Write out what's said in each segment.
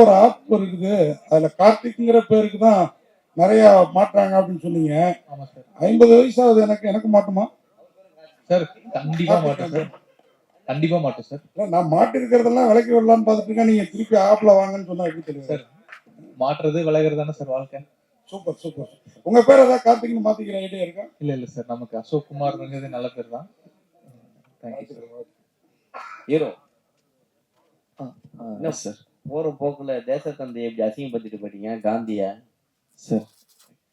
ஒரு ஆப் இருக்குது, அதுல கார்த்திக்ங்கிற பேருக்கு தான் நிறைய மாற்றாங்க அப்படின்னு சொன்னீங்க. ஆமா சார். 50 வயசாகுது எனக்கு மாட்டுமா சார்? கண்டிப்பா மாட்டோம் சார். கண்டிப்பா மாட்டோம் சார். நான் மாட்டி இருக்கிறதெல்லாம் விலைக்கு விடலான்னு பார்த்துட்டு இருக்கேன். நீங்க திருப்பி ஆப்ல வாங்கன்னு சொன்னா எப்படி தெரியும் சார்? மாற்றுறது விலகிறது தானே சார் வாழ்க்கை. Super super. உங்க பேர் ஏதாவது கார்த்திக்னு மாத்திக்கிற ஐடியா இருக்கா? இல்ல சார், நமக்கு அசோக் குமார்ங்கிறது நல்ல பேர் தான். Thank you sir. ஹீரோ என்ன சார்? போற போக்குல தேசத்தந்தையை எப்படி அசிங்கப்படுத்திட்டு போயிட்டீங்க காந்திய? சார்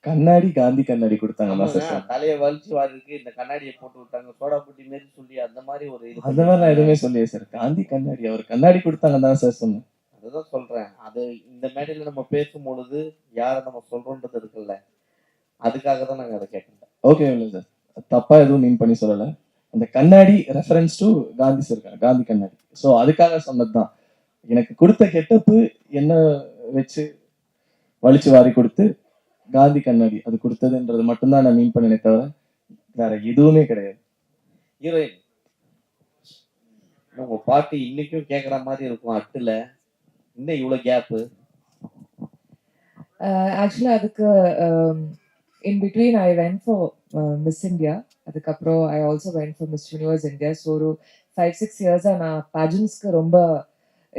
கண்ணாடி காந்தி கண்ணாடி கொடுத்தாங்க சார். தலையை வலிச்சு வாருக்கு இந்த கண்ணாடியை போட்டு விட்டாங்க சோடா புட்டி மாரி சொல்லி அந்த மாதிரி ஒரு இது. அந்த மாதிரி நான் எதுவுமே சொல்லியே சார். காந்தி கண்ணாடி அவர் கண்ணாடி கொடுத்தாங்க தான் சார் சொன்னேன். அதுதான் சொல்றேன். அது இந்த மேடையில நம்ம பேசும் பொழுது யாரை நம்ம சொல்றோன்றது இருக்குல்ல, அதுக்காக தான் நாங்க அதை கேட்கல. ஓகே இல்லை சார், தப்பா எதுவும் மீன் பண்ணி சொல்லல. அந்த கண்ணாடி reference to Gandhi sir, Gandhi கண்ணாடி. ஸோ அதுக்காக சொன்னதுதான். எனக்கு கொடுத்த கெட்டப்பு என்ன வச்சு வலிச்சு வாரி கொடுத்து காந்தி கண்ணாடி அது கொடுத்ததுன்றது மட்டும்தான் நான் மீன் பண்ணினே தவிர வேற எதுவுமே கிடையாது. ஹீரோயின் உங்க பாட்டு இன்னைக்கும் கேக்குற மாதிரி இருக்கும் அட்டுல. இன்னும் இவ்வளவு கேப்பு? ஆக்சுவலி அதுக்கு in between I went for Miss India. அதுக்கப்புறம் I also went for Miss Universe India. So ஒரு 5-6 years நான் பேஜன்ஸ்க்கு ரொம்ப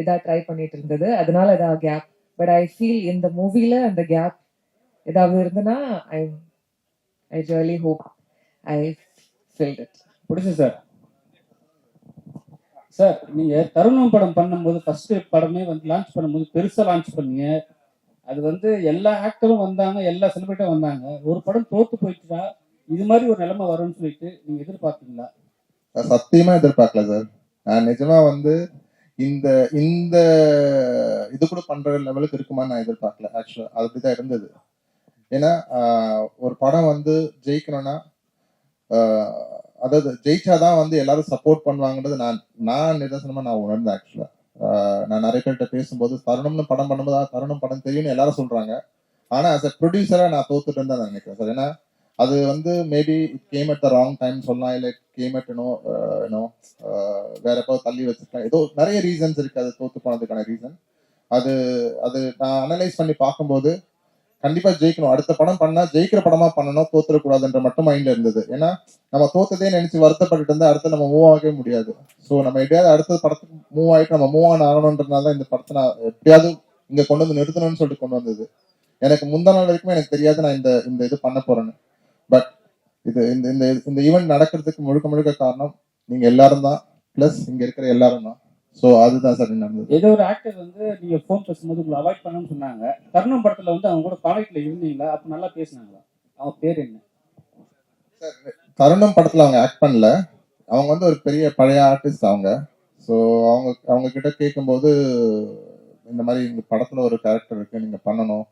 இதா ட்ரை பண்ணிட்டு இருந்தது. அதனால ஏதாவது கேப். பட் ஐ ஃபீல் இந்த மூவில அந்த கேப் ஏதாவது இருந்ததுன்னா I really hope I field it. பிடிச்சி சார். சார் நீங்க தருணம் படம் பண்ணும்போது ஃபர்ஸ்ட் படமே வந்து லான்ச் பண்ணும்போது பெருசா லான்ச் பண்ணீங்க. அது வந்து எல்லா ஆக்டரும் வந்தாங்க, எல்லா செலிபிரிட்டியும் வந்தாங்க. ஒரு படம் தோத்து போயிட்டுதா இது மாதிரி ஒரு நிலைமை வரும்னு சொல்லிட்டு நீங்க எதிர்பார்த்தீங்களா? சத்தியமா எதிர்பார்க்கல சார். நான் நிஜமா வந்து இந்த இந்த இது கூட பண்ற லெவலுக்கு இருக்குமான்னு நான் எதிர்பார்க்கல. ஆக்சுவலா அது அப்படிதான் இருந்தது. ஏன்னா ஒரு படம் வந்து ஜெயிக்கணும்னா அதாவது ஜெயிச்சாதான் வந்து எல்லாரும் சப்போர்ட் பண்ணுவாங்கன்றது நான் நிதர்சனமா நான் உணர்ந்தேன். ஆக்சுவலா நான் நிறைய பேர்கிட்ட பேசும்போது தருணம்னு படம் பண்ணும்போது தருணம் படம் தெரியும்னு எல்லாரும் சொல்றாங்க. ஆனா as a ப்ரொடியூசரா நான் தோத்துட்டு தான் நினைக்கிறேன் சார். ஏன்னா அது வந்து maybe it came at the wrong time சொல்லலாம், இல்லை கேம் அட் வேற எப்போ தள்ளி வச்சிருக்கலாம். ஏதோ நிறைய ரீசன்ஸ் இருக்கு அது தோத்து போனதுக்கான ரீசன். அது அது நான் அனலைஸ் பண்ணி பார்க்கும்போது கண்டிப்பா ஜெயிக்கணும், அடுத்த படம் பண்ணா ஜெயிக்கிற படமா பண்ணணும், தோத்துடக்கூடாதுன்ற மட்டும் மைண்ட்ல இருந்தது. ஏன்னா நம்ம தோத்ததே நினைச்சு வருத்தப்பட்டு இருந்தா அடுத்து நம்ம மூவ் ஆகவே முடியாது. ஸோ நம்ம எப்படியாவது அடுத்த படத்துக்கு மூவ் ஆகிட்டு நம்ம மூவ் ஆன் ஆகணுன்றதுனால தான் இந்த படத்தை நான் எப்படியாவது இங்க கொண்டு வந்து நிறுத்தணும்னு சொல்லிட்டு கொண்டு வந்தது. எனக்கு முந்தா நாள் வரைக்கும் எனக்கு தெரியாது நான் இந்த இது பண்ண போறேன்னு. பட் இது இந்த இந்த இந்த ஈவெண்ட் நடக்கிறதுக்கு முழுக்க காரணம் நீங்க எல்லாரும் தான், பிளஸ் இங்க இருக்கிற எல்லாரும் தான். ஸோ அதுதான் சார் நடந்தது. ஏதோ ஒரு ஆக்டர் வந்து நீங்க ஃபோன் பேசும்போது உங்களை அவாய்ட் பண்ணணும்னு சொன்னாங்க. தருணம் படத்துல வந்து அவங்க கூட கான்டாக்ட்ல இருந்தீங்களா? அப்ப நல்லா பேசினாங்களா? அவங்க பேர் என்ன சார்? தருணம் படத்துல அவங்க ஆக்ட் பண்ணல. அவங்க வந்து ஒரு பெரிய பழைய ஆர்டிஸ்ட் அவங்க. ஸோ அவங்க கிட்ட கேட்கும்போது இந்த மாதிரி இந்த படத்துல ஒரு கேரக்டர் இருக்கு, நீங்க பண்ணணும்.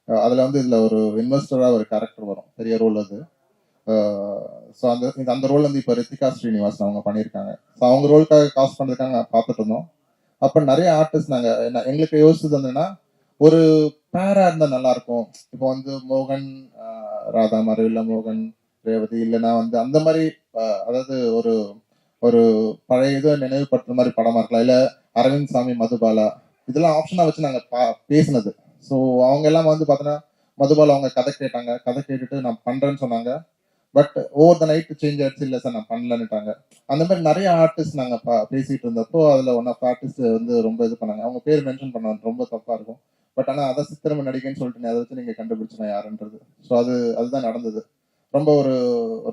அதுல வந்து இதுல ஒரு இன்வெஸ்டரா ஒரு கேரக்டர் வரும், பெரிய ரோல் அது. ஸோ அந்த ரோல் வந்து இப்போ ரித்திகா ஸ்ரீனிவாசன் அவங்க பண்ணியிருக்காங்க. ஸோ அவங்க ரோலுக்காக காஸ்ட் பண்ணுறதுக்காக பார்த்துட்டு இருந்தோம். அப்போ நிறைய ஆர்டிஸ்ட் நாங்கள் எங்களுக்கு யோசிச்சது வந்துன்னா ஒரு பேரா இருந்தால் நல்லா இருக்கும். இப்போ வந்து மோகன் ராதா மாதிரி, இல்லை மோகன் ரேவதி, இல்லைன்னா வந்து அந்த மாதிரி அதாவது ஒரு ஒரு பழைய இதை நினைவுபடுத்துற மாதிரி படமா இருக்கலாம், இல்லை அரவிந்த் சாமி மதுபாலா, இதெல்லாம் ஆப்ஷனாக வச்சு நாங்கள் பேசினது. ஸோ அவங்க எல்லாம் வந்து பார்த்தோன்னா மதுபாலா அவங்க கதை கேட்டாங்க, கதை கேட்டுட்டு நான் பண்றேன்னு சொன்னாங்க. But over the night change ஆயிடுச்சு, இல்லை சார் நான் பண்ணலன்னுட்டாங்க. அந்த மாதிரி நிறைய ஆர்டிஸ்ட் நாங்கள் பேசிட்டு இருந்தப்போ அதில் ஒன் ஆஃப் ஆர்டிஸ்ட் வந்து ரொம்ப இது பண்ணாங்க. அவங்க பேர் மென்ஷன் பண்ண ரொம்ப தப்பா இருக்கும். பட் ஆனால் அதை சித்திரமை நடிகைன்னு சொல்லிட்டு அதை வச்சு நீங்கள் கண்டுபிடிச்சு யாருன்றது. ஸோ அதுதான் நடந்தது. ரொம்ப ஒரு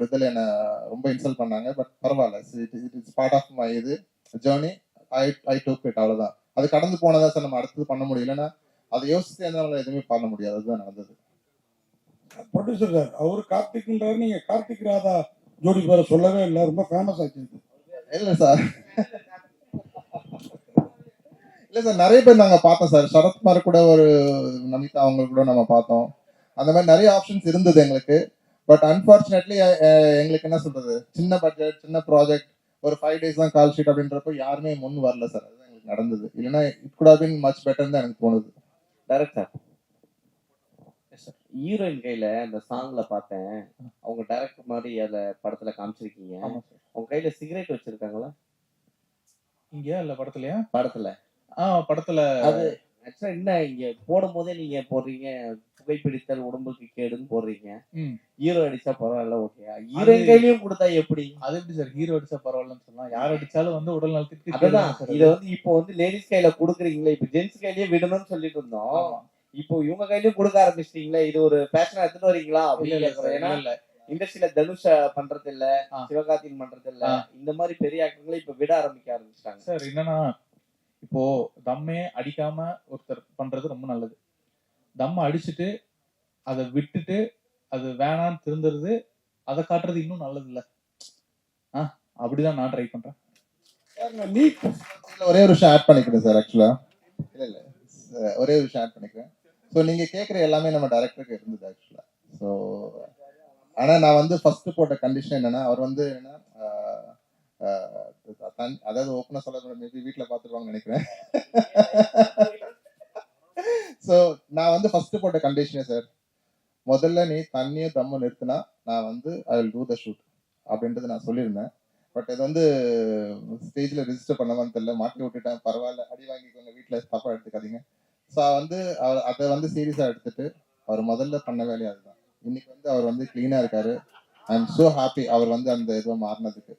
இதில் என்னை ரொம்ப இன்சல்ட் பண்ணாங்க. பட் பரவாயில்ல, it is part of my இது ஜேர்னி. ஐ டூக் இட், அவ்வளோதான். அது கடந்து போனதா சார், நம்ம அடுத்தது பண்ண முடியலன்னா அதை யோசிச்சு என்னால எதுவுமே பண்ண முடியாது. அதுதான் நடந்தது. ப்ரொடியூசர் சார் அவரு கார்த்திக்ன்றாரு, நீங்க கார்த்திக் ராதா ஜோடி பேரை சொல்லவே இல்லை, ரொம்ப ஃபேமஸ் ஆச்சு. இல்லை சார், இல்லை சார், நிறைய பேர் நாங்கள் பார்த்தோம் சார். சரத்குமார் கூட ஒரு நமிதா அவங்க கூட நம்ம பார்த்தோம். அந்த மாதிரி நிறைய ஆப்ஷன்ஸ் இருந்தது எங்களுக்கு. பட் அன்பார்ச்சுனேட்லி எங்களுக்கு என்ன சொல்றது, சின்ன பட்ஜெட், சின்ன ப்ராஜெக்ட், ஒரு 5 days தான் கால் ஷீட் அப்படின்றப்போ யாருமே முன் வரல சார். அதுதான் எங்களுக்கு நடந்தது. இல்லைன்னா it could have been much better தான் எனக்கு தோணுது. டைரக்டர் ஹீரோயின் கையில அந்த சாங்ல பார்த்தேன், அவங்க டைரக்டர் மாதிரி அந்த படத்துல காமிச்சிருக்கீங்க. அவங்க கையில சிகரெட் வச்சிருக்காங்களா இங்கயா இல்ல படத்துலயா? படத்துல படத்துல அது ஆக்சுவலா என்ன இங்க போடும் போதே நீங்க போடுறீங்க புகைப்பிடித்தல் உடம்புக்கு கேடுன்னு போடுறீங்க. ம். ஹீரோ அடிச்சா பரவாயில்ல, ஓகே. ஹீரோயின் கையிலயும் கொடுத்தா எப்படி? அது எப்படி சார் ஹீரோ அடிச்சா பரவாயில்லன்னு சொல்லலாம்? யார் அடிச்சாலும் வந்து உடல் நலத்துக்கு அதுதான் கேடு சார் இத வந்து இப்போ வந்து லேடிஸ் கையில குடுக்குறீங்களே, இப்ப ஜென்ஸ் கையிலயே விடணும்னு சொல்லிட்டு இருந்தோம். ஆமா. இப்போ இவங்க கையிலயும் கொடுக்க ஆரம்பிச்சிட்டீங்களே, இது ஒரு பேஷனா எடுத்துட்டு வரீங்களா இல்ல அப்படின்னு இல்ல கேக்குறேன். சார் ஏன்னா இல்ல இண்டஸ்ட்ரியில தனுஷ பண்றது இல்ல, ஆ. சிவகார்த்திகேயன் பண்றது இல்ல, ஆ. இந்த மாதிரி பெரிய ஆக்டர்களை இப்ப விட ஆரம்பிக்க ஆரம்பிச்சிட்டாங்க. சார் என்னன்னா இப்போ தம்மே அடிக்காம ஒருத்தர் பண்றது ரொம்ப நல்லது. தம்ம அடிச்சுட்டு அதை விட்டுட்டு அது வேணான்னு திருந்துறது, அதை காட்டுறது இன்னும் நல்லது இல்ல. அப்படிதான் நான் ட்ரை பண்றேன். நீ இதுல ஒரே ஒரு விஷயம் ஆட் பண்ணிக்கிறேன் சார். ஆக்சுவலா இல்ல ஒரே ஒரு விஷயம் ஆட் பண்ணிக்கிறேன். ஸோ நீங்க கேட்குற எல்லாமே நம்ம டைரக்டருக்கு இருந்தது ஆக்சுவலா. ஸோ ஆனா நான் வந்து ஃபர்ஸ்ட் போட்ட கண்டிஷன் என்னன்னா, அவர் வந்து என்னன்னா அதாவது ஓப்பனா சொல்ல மேபி வீட்டில் பார்த்துருவாங்கன்னு நினைக்கிறேன். ஸோ நான் வந்து ஃபர்ஸ்ட் போட்ட கண்டிஷனே சார், முதல்ல நீ தண்ணியும் தம்மும் நிறுத்தினா நான் வந்து I will do the shoot அப்படின்றது நான் சொல்லியிருந்தேன். பட் இது வந்து ஸ்டேஜில் ரெஜிஸ்டர் பண்ணவான்னு தெரியல, மாட்டி விட்டுட்டேன். பரவாயில்ல, அடி வாங்கிக்கோங்க, வீட்டில் தப்பா எடுத்துக்காதீங்க. ஸோ வந்து அதை வந்து சீரியஸாக எடுத்துட்டு அவர் முதல்ல பண்ண வேலையை அதுதான். இன்னைக்கு வந்து அவர் வந்து கிளீனாக இருக்காரு. ஐ எம் ஸோ ஹாப்பி அவர் வந்து அந்த இதுவை மாறினதுக்கு.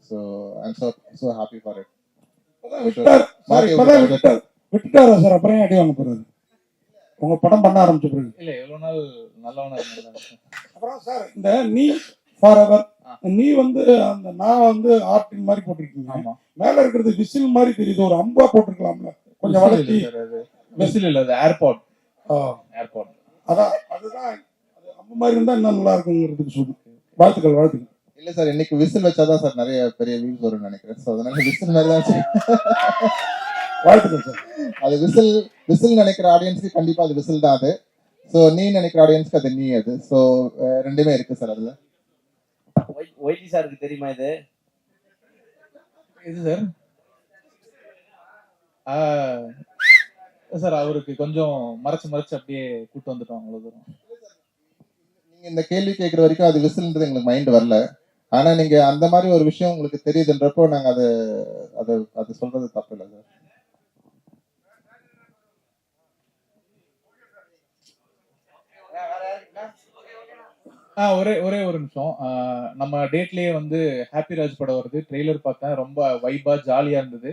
So I am so happy for it. விட்டுட்டாரா சார்? அப்புறம் ஏன் அடி வாங்க போறாரு? உங்க படம் பண்ண ஆரம்பிச்ச பிறகு இல்ல எவ்வளவு நாள் நல்லவனா இருந்தாங்க. அப்புறம் சார் இந்த நீ ஃபார் எவர், நீ வந்து அந்த நான் வந்து ஆர்டின் மாதிரி போட்டிருக்கீங்க. ஆமா. மேல இருக்கிறது விசில் மாதிரி தெரியுது, ஒரு அம்பா போட்டிருக்கலாம்ல கொஞ்சம் வளர்ச்சி. விசில் இல்ல, அது ஏர்பாட். ஏர்பாட் அதான் அதுதான் அது அம்பு மாதிரி இருந்தா இன்னும் நல்லா இருக்குங்கிறதுக்கு சொல்லுங்க. வாழ்த்துக்கள் வாழ்த்துக்கள். இல்ல சார், இன்னைக்கு விசில் வச்சாதான் சார் நிறைய பெரிய வியூஸ் வரும்னு நினைக்கிறேன். ஸோ அதனால விசில் மாதிரி தான் சார். வாழ்த்துக்கள் சார். அது விசில் நினைக்கிற ஆடியன்ஸ்க்கு கண்டிப்பா அது விசில் தான் அது. ஸோ நீ நினைக்கிற ஆடியன்ஸ்க்கு அது நீ அது. ஸோ ரெண்டுமே இருக்கு சார் அதுல. ஒய்டி சாருக்கு தெரியுமா இது? இது சார் சார் அவருக்கு கொஞ்சம் மறைச்சு அப்படியே கூட்டு வந்துட்டோம் அவ்வளவு தூரம். நீங்க இந்த கேள்வி கேட்கிற வரைக்கும் அது விசில்ன்றது எங்களுக்கு மைண்ட் வரல. ஆனா நீங்க அந்த மாதிரி ஒரு விஷயம் உங்களுக்கு தெரியுதுன்றப்போ நாங்க அது சொல்றது தப்பு இல்லை சார். ஒரே ஒரு நிமிஷம். நம்ம டேட்லயே வந்து ஹாப்பி ராஜ் படம் வருது. ட்ரெய்லர் பார்த்தேன், ரொம்ப வைபா ஜாலியா இருந்தது.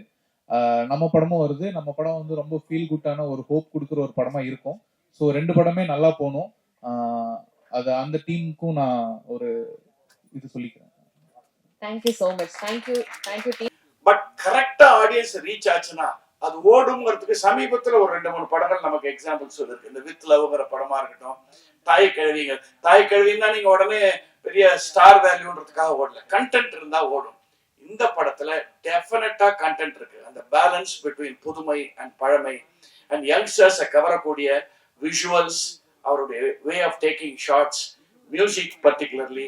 நம்ம படமும் வருது. நம்ம படம் வந்து ரொம்ப ஃபீல் குட்டான ஒரு ஹோப் கொடுக்குற ஒரு படமா இருக்கும். ஸோ 2 படமே நல்லா போகணும். அது அந்த டீமுக்கும் நான் ஒரு இது சொல்லிக்கிறேன். Thank you so much. Thank you team. But கரெக்டா ஆடியன்ஸ் ரீச் ஆச்சுன்னா அது ஓடுங்கிறதுக்கு சமீபத்துல ஒரு 2-3 படங்கள் நமக்கு எக்ஸாம்பிள்ஸ் இருக்கு. இந்த வித் லவ்ங்கிற படமா இருக்கட்டும், தாய் கழுவின்னா நீங்க உடனே பெரிய ஸ்டார் வேல்யூன்றதுக்காக ஓடல, கண்டென்ட் இருந்தா ஓடும். இந்த படத்துல டெஃபினட்டா கண்டென்ட் இருக்கு. அந்த பேலன்ஸ் பிட்வீன் புதுமை அண்ட் பழமை அண்ட் யங்ஸ்டர்ஸை கவரக்கூடிய விஷுவல்ஸ், அவருடைய way of taking shots, music particularly,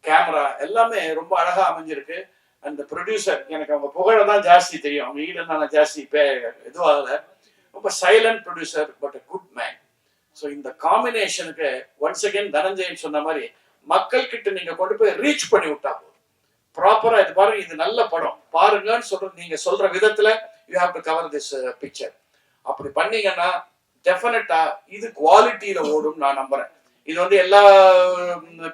camera எல்லாமே ரொம்ப அழகா அமைஞ்சிருக்கு. அந்த ப்ரொடியூசர் எனக்கு அவங்க புகழ தான் ஜாஸ்தி தெரியும், அவங்க ஈடுனால ஜாஸ்தி எதுவாகல. ரொம்ப silent producer but a good man. So இந்த காம்பினேஷனுக்கு ஒன்ஸ் அகேன் தனஞ்சயன் சொன்ன மாதிரி மக்கள் கிட்ட நீங்க கொண்டு போய் ரீச் பண்ணி விட்டா போதும். ப்ராப்பரா இது பாருங்க, இது நல்ல படம் பாருங்கன்னு சொல்றது நீங்க சொல்ற விதத்துல you have to cover this picture. அப்படி பண்ணீங்கன்னா டெஃபினட்டா இது குவாலிட்டியில ஓடும் நான் நம்புறேன். இது வந்து எல்லா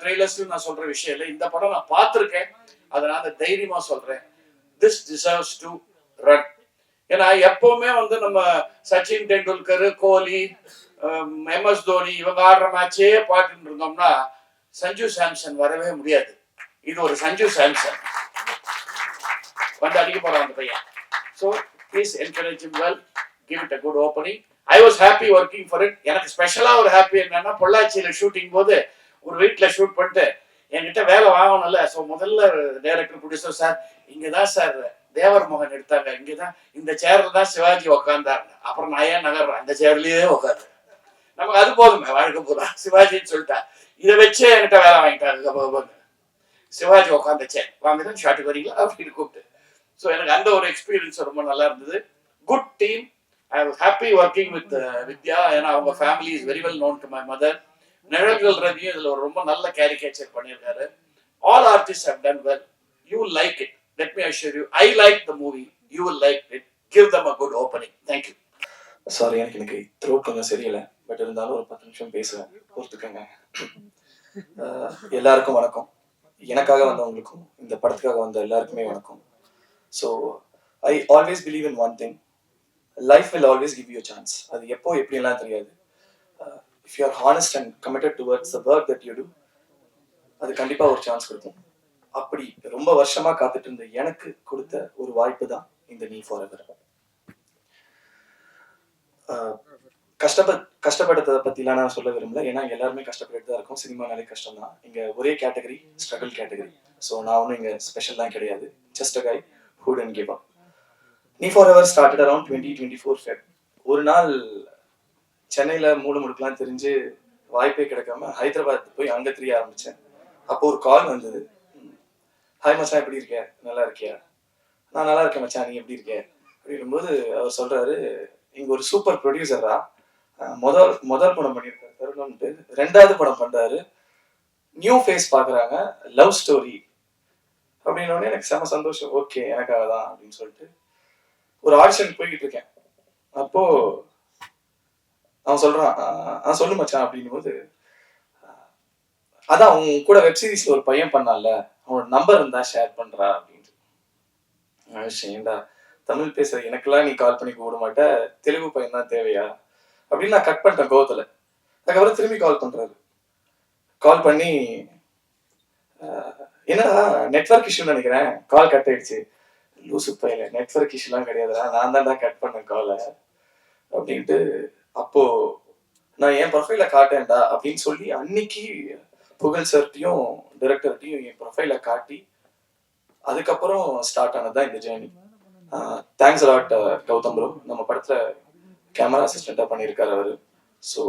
ட்ரெய்லர்ஸ்லயும் நான் சொல்ற விஷயம் இல்லை, இந்த படம் நான் பார்த்துருக்கேன், அதனால தைரியமா சொல்றேன், திஸ் டிசர்வ்ஸ் டு ரன். ஏன்னா எப்பவுமே வந்து நம்ம சச்சின் டெண்டுல்கர், கோலி, MS தோனி இவங்க ஆடுற மேட்சே பார்த்துட்டு இருந்தோம்னா சஞ்சு சாம்சன் வரவே முடியாது. இது ஒரு சஞ்சு சாம்சன் வந்து அடிக்க போறான் அந்த பையன். So please encourage him well, give it a good opening. I was happy working for it. எனக்கு ஸ்பெஷலா ஒரு ஹாப்பி என்னன்னா, பொள்ளாச்சியில ஷூட்டிங் போது ஒரு வீட்டில் ஷூட் பண்ணிட்டு என்கிட்ட வேலை வாங்கணும்ல. ஸோ முதல்ல டைரக்டர் ப்ரொடியூசர், சார் இங்கதான் சார் தேவர் மோகன் எடுத்தாங்க, இங்கதான் இந்த சேர்ல தான் சிவாஜி உக்காந்தாங்க. அப்புறம் நான் ஏன் நகர்றேன், அந்த சேர்லயே உட்காந்து நமக்கு அது போதுமே வாழ்க்கை போதும். சிவாஜின்னு சொல்லிட்டா இதை வச்சே என்கிட்ட வேலை வாங்கிட்டாங்க. சிவாஜி உட்காந்த சேர் வாங்கிதான் ஷாட்டுக்கு வரீங்களா அப்படின்னு கூப்பிட்டு. ஸோ எனக்கு அந்த ஒரு எக்ஸ்பீரியன்ஸ் ரொம்ப நல்லா இருந்தது. Good team. I was happy working with Vidya. ஏன்னா அவங்க family is very well known to my mother. Nizhalgal ரவியும் இதுல ஒரு ரொம்ப நல்ல கேரிகேச்சர் பண்ணியிருக்காரு. All artist have done well. You will like it. Let me assure you, I like the movie. You will like it. Give them a good opening. Thank you. Sorry, எனக்கு இன்னைக்கு throat கொஞ்சம் சரியில்லை. But இருந்தாலும் ஒரு 10 நிமிஷம் பேசுவேன், பொறுத்துக்கங்க. எல்லாருக்கும் வணக்கம். எனக்காக வந்தவங்களுக்கும் இந்த படத்துக்காக வந்த எல்லாருக்குமே வணக்கம். So I always believe in one thing, life will always give you chance. அது எப்போ எப்படிலாம் தெரியாது. If you are honest and committed towards the work that you do, அது கண்டிப்பாக ஒரு சான்ஸ் கொடுக்கும். அப்படி ரொம்ப வருஷமா காத்துட்டு இருந்த எனக்கு கொடுத்த ஒரு வாய்ப்பு தான் இந்த நீ ஃபார் எவர். கஷ்டப்பட்டதை பத்திலாம் நான் சொல்ல விரும்பல, ஏன்னா எல்லாருமே கஷ்டப்பட்டு தான் இருக்கும். சினிமானாலே கஷ்டம் தான். இங்க ஒரே கேட்டகரி ஸ்ட்ரகிள் கேட்டகரி. ஸோ நான் ஒன்றும் இங்க ஸ்பெஷல்லாம் கிடையாது. Just a guy who don't give up. நீ forever started around 2024 Feb. ஒரு நாள் சென்னையில மூணு முடுக்கலாம் தெரிஞ்சு வாய்ப்பே கிடைக்காம ஹைதராபாத் போய் அங்க தெரிய ஆரம்பிச்சேன். அப்போ ஒரு கால் வந்தது. ஹாய் மச்சான், எப்படி இருக்க? நல்லா இருக்கியா? நான் நல்லா இருக்கேன் மச்சான், நீ எப்படி இருக்க? அப்படிங்கும்போது அவர் சொல்றாரு, இங்க ஒரு சூப்பர் ப்ரொடியூசரா முதல் படம் பண்ணியிருக்காரு தருணம்ட்டு, 2வது படம் பண்றாரு, நியூ ஃபேஸ் பாக்குறாங்க, லவ் ஸ்டோரி அப்படின்னு. எனக்கு செம சந்தோஷம். ஓகே, எனக்காக தான் அப்படின்னு சொல்லிட்டு ஒரு ஆடிஷன் போய்கிட்டு இருக்கேன். அப்போ அவன் சொல்றான், சொல்லு மச்சான் அப்படின்னும் போது, அதான் உன் கூட வெப் சீரிஸ்ல ஒரு பையன் பண்ணால, அவனோட நம்பர் இருந்தா ஷேர் பண்றா அப்படின்னு. ஏண்டா தமிழ் பேசுற எனக்கெல்லாம் நீ கால் பண்ணி கூப்பிட மாட்ட, தெலுங்கு பையன் தான் தேவையா அப்படின்னு நான் கட் பண்ணிட்டேன் கோவத்துல. அதுக்கப்புறம் திரும்பி கால் பண்றாரு. கால் பண்ணி, என்னடா நெட்வொர்க் இஷ்யூன்னு நினைக்கிறேன், கால் கட் ஆயிடுச்சு. லூசு பையல, நெட்வொர்க் இஷ்யூலாம் கிடையாதுடா, நான் தான்டா கட் பண்ணேன் காலை அப்படின்ட்டு. அப்போ நான் என் ப்ரொஃபைல காட்டேன்டா அப்படின்னு சொல்லி அன்னைக்கு புகழ் சார்ட்டையும் டைரக்டர்ட்டையும் என் ப்ரொஃபைல காட்டி அதுக்கப்புறம் ஸ்டார்ட் ஆனதுதான் இந்த journey. Thanks a lot Gautham bro. நம்ம படத்துல கேமரா அசிஸ்டண்டா பண்ணியிருக்காரு அவரு. ஸோ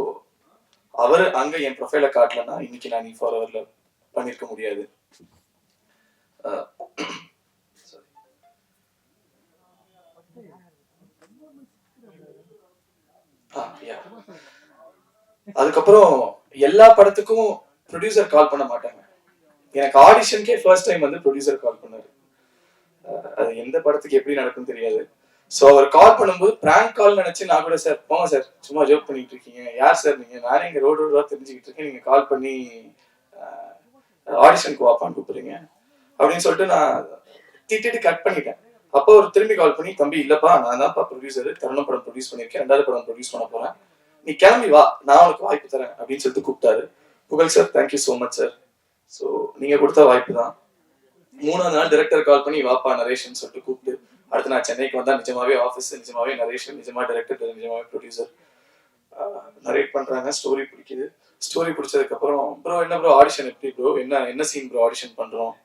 அவரு அங்க என் ப்ரொஃபைல காட்டலன்னா இன்னைக்கு நான் நீ ஃபார் எவர்ல பண்ணிருக்க முடியாது. அதுக்கப்புறம் எல்லா படத்துக்கும் ப்ரொடியூசர் கால் பண்ண மாட்டாங்க. எனக்கு ஆடிஷனுக்கே ஃபர்ஸ்ட் டைம் வந்து ப்ரொடியூசர் கால் பண்ணாரு. அது எந்த படத்துக்கு எப்படி நடக்கும் தெரியாது. ஸோ அவர் கால் பண்ணும்போது பிராங்க் கால் நினைச்சு நான் கூட, சார் போங்க சார், சும்மா ஜோக் பண்ணிட்டு இருக்கீங்க, யார் சார் நீங்க, நானே இங்க ரோடு தெரிஞ்சுக்கிட்டு இருக்கேன், நீங்க கால் பண்ணி ஆடிஷனுக்கு வாப்பான்னு கூப்பிடுறீங்க அப்படின்னு சொல்லிட்டு நான் திட்டிட்டு கட் பண்ணிட்டேன். அப்போ ஒரு திரும்பி கால் பண்ணி, தம்பி இல்லப்பா, நான் தான்ப்பா ப்ரொடியூசர், தருணம் படம் ப்ரொடியூஸ் பண்ணியிருக்கேன், 2வது படம் ப்ரொடியூஸ் பண்ண போறேன், நீ கிளம்பி வா, நான் உனக்கு வாய்ப்பு தரேன் அப்படின்னு சொல்லிட்டு கூப்பிட்டாரு. புகழ் sir, thank you so much sir. So நீங்க கொடுத்த வாய்ப்பு தான். 3வது நாள் டைரக்டர் கால் பண்ணி வாப்பா நரேஷன் சொல்லிட்டு கூப்பிட்டு, அடுத்து நான் சென்னைக்கு வந்தா நிஜமாவே ஆஃபீஸ், நிஜமாவே நரேஷன், நிஜமா டைரக்டர், நிஜமாவே ப்ரொடியூசர் நரேட் பண்றாங்க. ஸ்டோரி பிடிக்குது. ஸ்டோரி பிடிச்சதுக்கு அப்புறம், ப்ரோ என்ன ப்ரோ ஆடிஷன் எப்படி ப்ரோ, என்ன சீன் ப்ரோ ஆடிஷன் பண்றோம்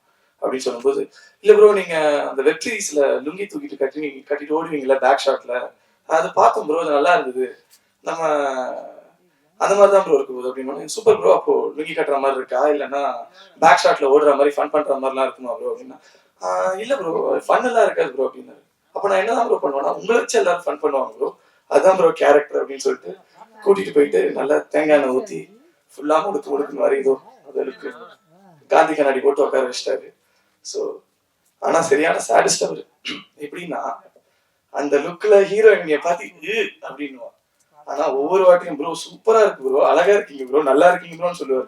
அப்படின்னு சொல்லும்போது, இல்ல ப்ரோ நீங்க அந்த வெப் சீரிஸ்ல லுங்கி தூக்கிட்டு கட்டிட்டு ஓடுவீங்களா பேக் ஷாட்ல, அது பார்த்தோம் ப்ரோ, அது நல்லா இருந்தது, நம்ம அந்த மாதிரி தான் ப்ரோ இருக்குது அப்படின்னு. சூப்பர் ப்ரோ, அப்போ லுங்கி கட்டுற மாதிரி இருக்கா, இல்லைன்னா பேக் ஷாட்ல ஓடுற மாதிரி ஃபன் பண்ற மாதிரிலாம் இருக்குமா ப்ரோ அப்படின்னா, இல்ல ப்ரோ ஃபன் எல்லாம் இருக்காது ப்ரோ அப்படின்னாரு. அப்ப நான் என்னதான் ப்ரோ பண்ணுவேன்னா, உங்களை வச்சு எல்லாரும் ஃபன் பண்ணுவாங்க ப்ரோ, அதுதான் ப்ரோ கேரக்டர் அப்படின்னு சொல்லிட்டு கூட்டிட்டு போயிட்டு நல்லா தேங்காய் எண்ணெய் ஊத்தி ஃபுல்லா முடுக்கு மாதிரி ஏதோ அதற்கு காந்தி கண்ணாடி போட்டு உட்கார வச்சிட்டாரு. ஸோ ஆனா சரியான சாடிஸ்ட் அவரு. எப்படின்னா அந்த லுக்ல ஹீரோயினிய பார்த்து அப்படின்னு, ஆனா ஒவ்வொரு வாட்டியும் ப்ரோ சூப்பரா இருக்கு ப்ரோ, அழகா இருக்கீங்க ப்ரோ, நல்லா இருக்கீங்க ப்ரோன்னு சொல்லுவாரு.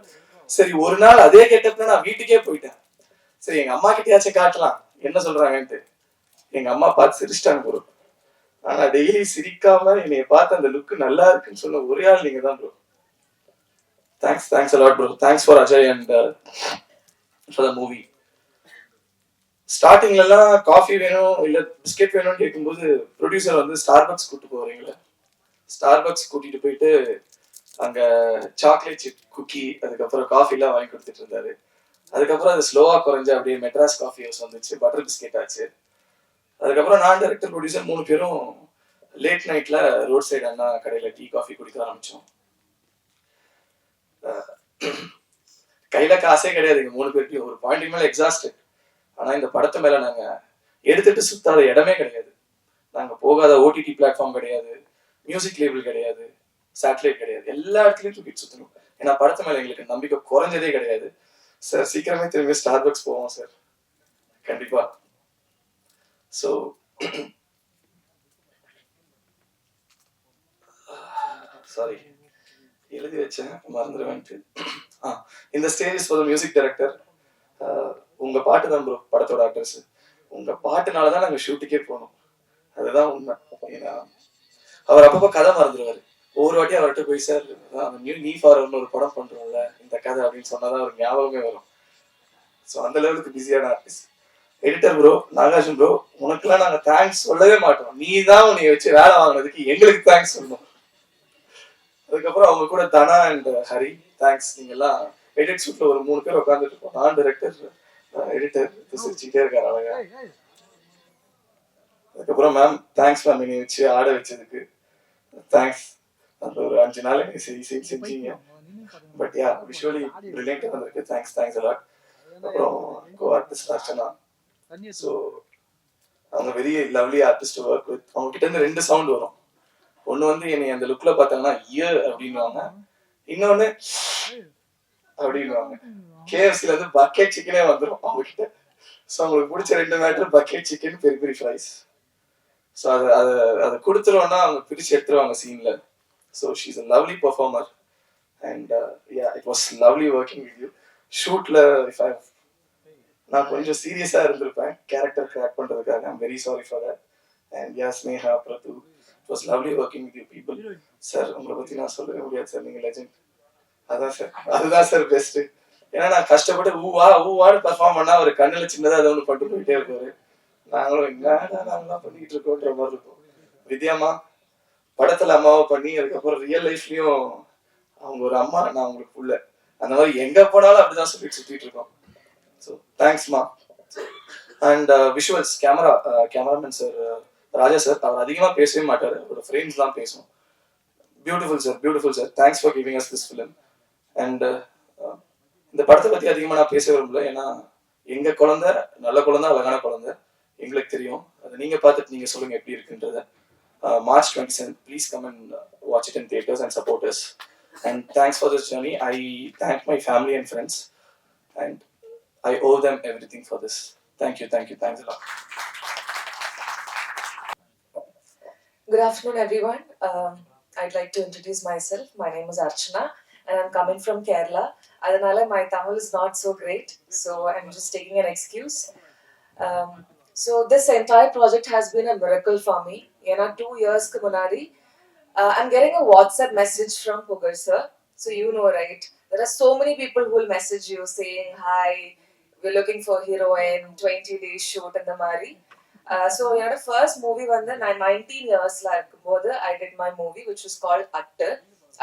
சரி ஒரு நாள் அதே கெட்டப்ல நான் வீட்டுக்கே போயிட்டேன். சரி எங்க அம்மா கிட்டயாச்சும் காட்டலாம் என்ன சொல்றாங்கன்ட்டு. எங்க அம்மா பார்த்து சிரிச்சிட்டாங்க ப்ரோ. ஆனா டெய்லி சிரிக்காம என்னைய பார்த்து அந்த லுக் நல்லா இருக்குன்னு சொன்ன ஒரே ஆள் நீங்க தான் bro. Thanks a lot bro. Thanks for Ajay and for the movie. ஸ்டார்டிங்ல எல்லாம் காஃபி வேணும் இல்ல பிஸ்கெட் வேணும்னு கேட்கும்போது ப்ரொடியூசர் வந்து ஸ்டார்பக்ஸ் கூட்டு போறீங்களா, ஸ்டார்பக்ஸ் கூட்டிட்டு போயிட்டு அங்க சாக்லேட் சிப் குக்கி அதுக்கப்புறம் காஃபி எல்லாம் வாங்கி கொடுத்துட்டு இருந்தாரு. அதுக்கப்புறம் அது ஸ்லோவா குறைஞ்சு அப்படியே மெட்ராஸ் காஃபி ஹவுஸ் வந்துச்சு, பட்டர் பிஸ்கெட் ஆச்சு. அதுக்கப்புறம் நான் டைரக்டர் ப்ரொடியூசர் 3 பேரும் லேட் நைட்ல ரோட் சைடு அண்ணா கடையில டீ காஃபி குடிக்க ஆரம்பிச்சோம். கையில காசே கிடையாது எங்க 3 பேருக்கும், ஒரு பாயிண்ட் மேல எக்ஸாஸ்டட். ஆனா இந்த படத்து மேல நாங்க எடுத்துட்டு சுத்தாத இடமே கிடையாது. நாங்க போகாத ஓடிடி பிளாட்ஃபார்ம் கிடையாது, மியூசிக் லேபிள் கிடையாது, சேட்டலைட் கிடையாது, எல்லா இடத்துலயும் தூக்கிட்டு சுத்தணும். ஏன்னா படத்து மேல எங்களுக்கு நம்பிக்கை குறைஞ்சதே கிடையாது. சார் சீக்கிரமே திரும்பி ஸ்டார்பக்ஸ் போவோம் சார், கண்டிப்பா. ஸோ சாரி எழுதி வச்சேன் மறந்துடுவேன்ட்டு. இந்த stage is for the music director. உங்க பாட்டு தான் ப்ரோ படத்தோட அட்ரஸ். உங்க பாட்டுனால தான் நாங்கள் ஷூட்டுக்கே போனோம். அதுதான் உண்மை. ஏன்னா அவர் அப்பப்போ கதை மறந்துடுவாரு. ஒவ்வொரு வாட்டியும் அவர்கிட்ட போய் சார் நீ ஃபார்வர்ட்னு ஒரு படம் பண்றோம்ல இந்த கதை அப்படின்னு சொன்னாதான் அவர் ஞாபகமே வரும். ஸோ அந்த லெவலுக்கு பிஸியான artist. Editor bro, Nagarjun bro, உனக்குலாம் நாங்கள் தேங்க்ஸ் சொல்லவே மாட்டோம். நீ தான் உன்னை வச்சு வேலை வாங்கினதுக்கு எங்களுக்கு தேங்க்ஸ் சொல்லணும். அதுக்கப்புறம் அவங்க கூட தனா அண்ட் ஹரி தேங்க்ஸ். நீங்கெல்லாம் எடிட் ஷூட்ல ஒரு 3 பேர் உட்காந்துட்டு இருக்கோம். நான் டைரக்டர், எடிட்டர் சிரிச்சுட்டே இருக்காரு அழகா. அதுக்கப்புறம் மேம் தேங்க்ஸ் மேம், என்னை வச்சு ஆட வச்சதுக்கு தேங்க்ஸ். அந்த ஒரு 5 நாள் என்னை செஞ்சீங்க. பட் யா விஷுவலி பிரில்லியன்ட் வந்திருக்கு. Thanks a lot. அப்புறம் கோ ஆர்டிஸ்ட் அர்ச்சனா. ஸோ அவங்க very lovely artist work with. அவங்க கிட்ட இருந்து 2 சவுண்ட் வரும். ஒன்று வந்து என்னை அந்த லுக்ல பார்த்தாங்கன்னா இயர் அப்படின்வாங்க, இன்னொன்னு அப்படின்வாங்க. கேஎஃப்சில இருந்து பக்கெட் சிக்கனே வந்துடும் அவங்க கிட்ட. ஸோ அவங்களுக்கு பிடிச்ச 2 மேட்டர் பக்கெட் சிக்கன், பெரிய பெரிய ஃப்ரைஸ். ஸோ அதை கொடுத்துருவோன்னா அவங்க பிரிச்சு எடுத்துருவாங்க சீன்ல. So she's a lovely performer and yeah it was lovely working with you. ஷூட்ல நான் கொஞ்சம் சீரியஸா இருந்திருப்பேன் கேரக்டர் கிராக் பண்றதுக்காக. I'm very sorry for that. And yeah Sneha, Prathu, it was lovely working with you people. Sir உங்களை பத்தி நான் சொல்லவே முடியாது சார், நீங்க லெஜெண்ட். அதுதான் சார் பெஸ்ட். ஏன்னா நான் கஷ்டப்பட்டு ஊவான்னு பர்ஃபார்ம் பண்ணா அவர் கண்ணுல சின்னதா ஏதோ ஒன்று பட்டு போயிட்டே இருப்பாரு. நாங்களும் என்னதான் பண்ணிட்டு இருக்கோன்ற மாதிரி இருக்கும். வித்யாமா படத்துல அம்மாவை பண்ணி அதுக்கப்புறம் ரியல் லைஃப்லயும் அவங்க ஒரு அம்மா, நான் அவங்களுக்கு உள்ள அந்த மாதிரி எங்க போனாலும் அப்படிதான் சொல்லிட்டு சுத்திட்டு இருக்கோம். ஸோ தேங்க்ஸ்மா. And visuals cameraman sir Raja sir, அவர் அதிகமா பேசவே மாட்டாரு, அவரோட ஃப்ரெண்ட்ஸ் தான் பேசும். Beautiful sir, thanks for giving us this film. And இந்த படத்தை பத்தி அதிகமா நான் பேச விரும்பல. ஏன்னா எங்க குழந்தை நல்ல குழந்தை, அழகான குழந்தை, எங்களுக்கு தெரியும். அதை நீங்க பார்த்துட்டு நீங்க சொல்லுங்க எப்படி இருக்குன்றத. March 27th, please come and watch it in theaters and support us. And thanks for this journey. I thank my family and friends, and I owe them everything for this. Thank you, thanks a lot. Good afternoon, everyone. I'd like to introduce myself. My name is Archana, and I'm coming from Kerala. Adanala, my Tamil is not so great, so I'm just taking an excuse. So this entire project has been a miracle for me. Yena 2 years ku munadi, I'm getting a WhatsApp message from Pugar sir. So you know, right? There are so many people who will message you saying, "Hi, we're looking for heroine, 20 days shoot and the mari." So the first movie வந்து நான் 19 yearsல இருக்கும்போது I did my movie which was called Attar.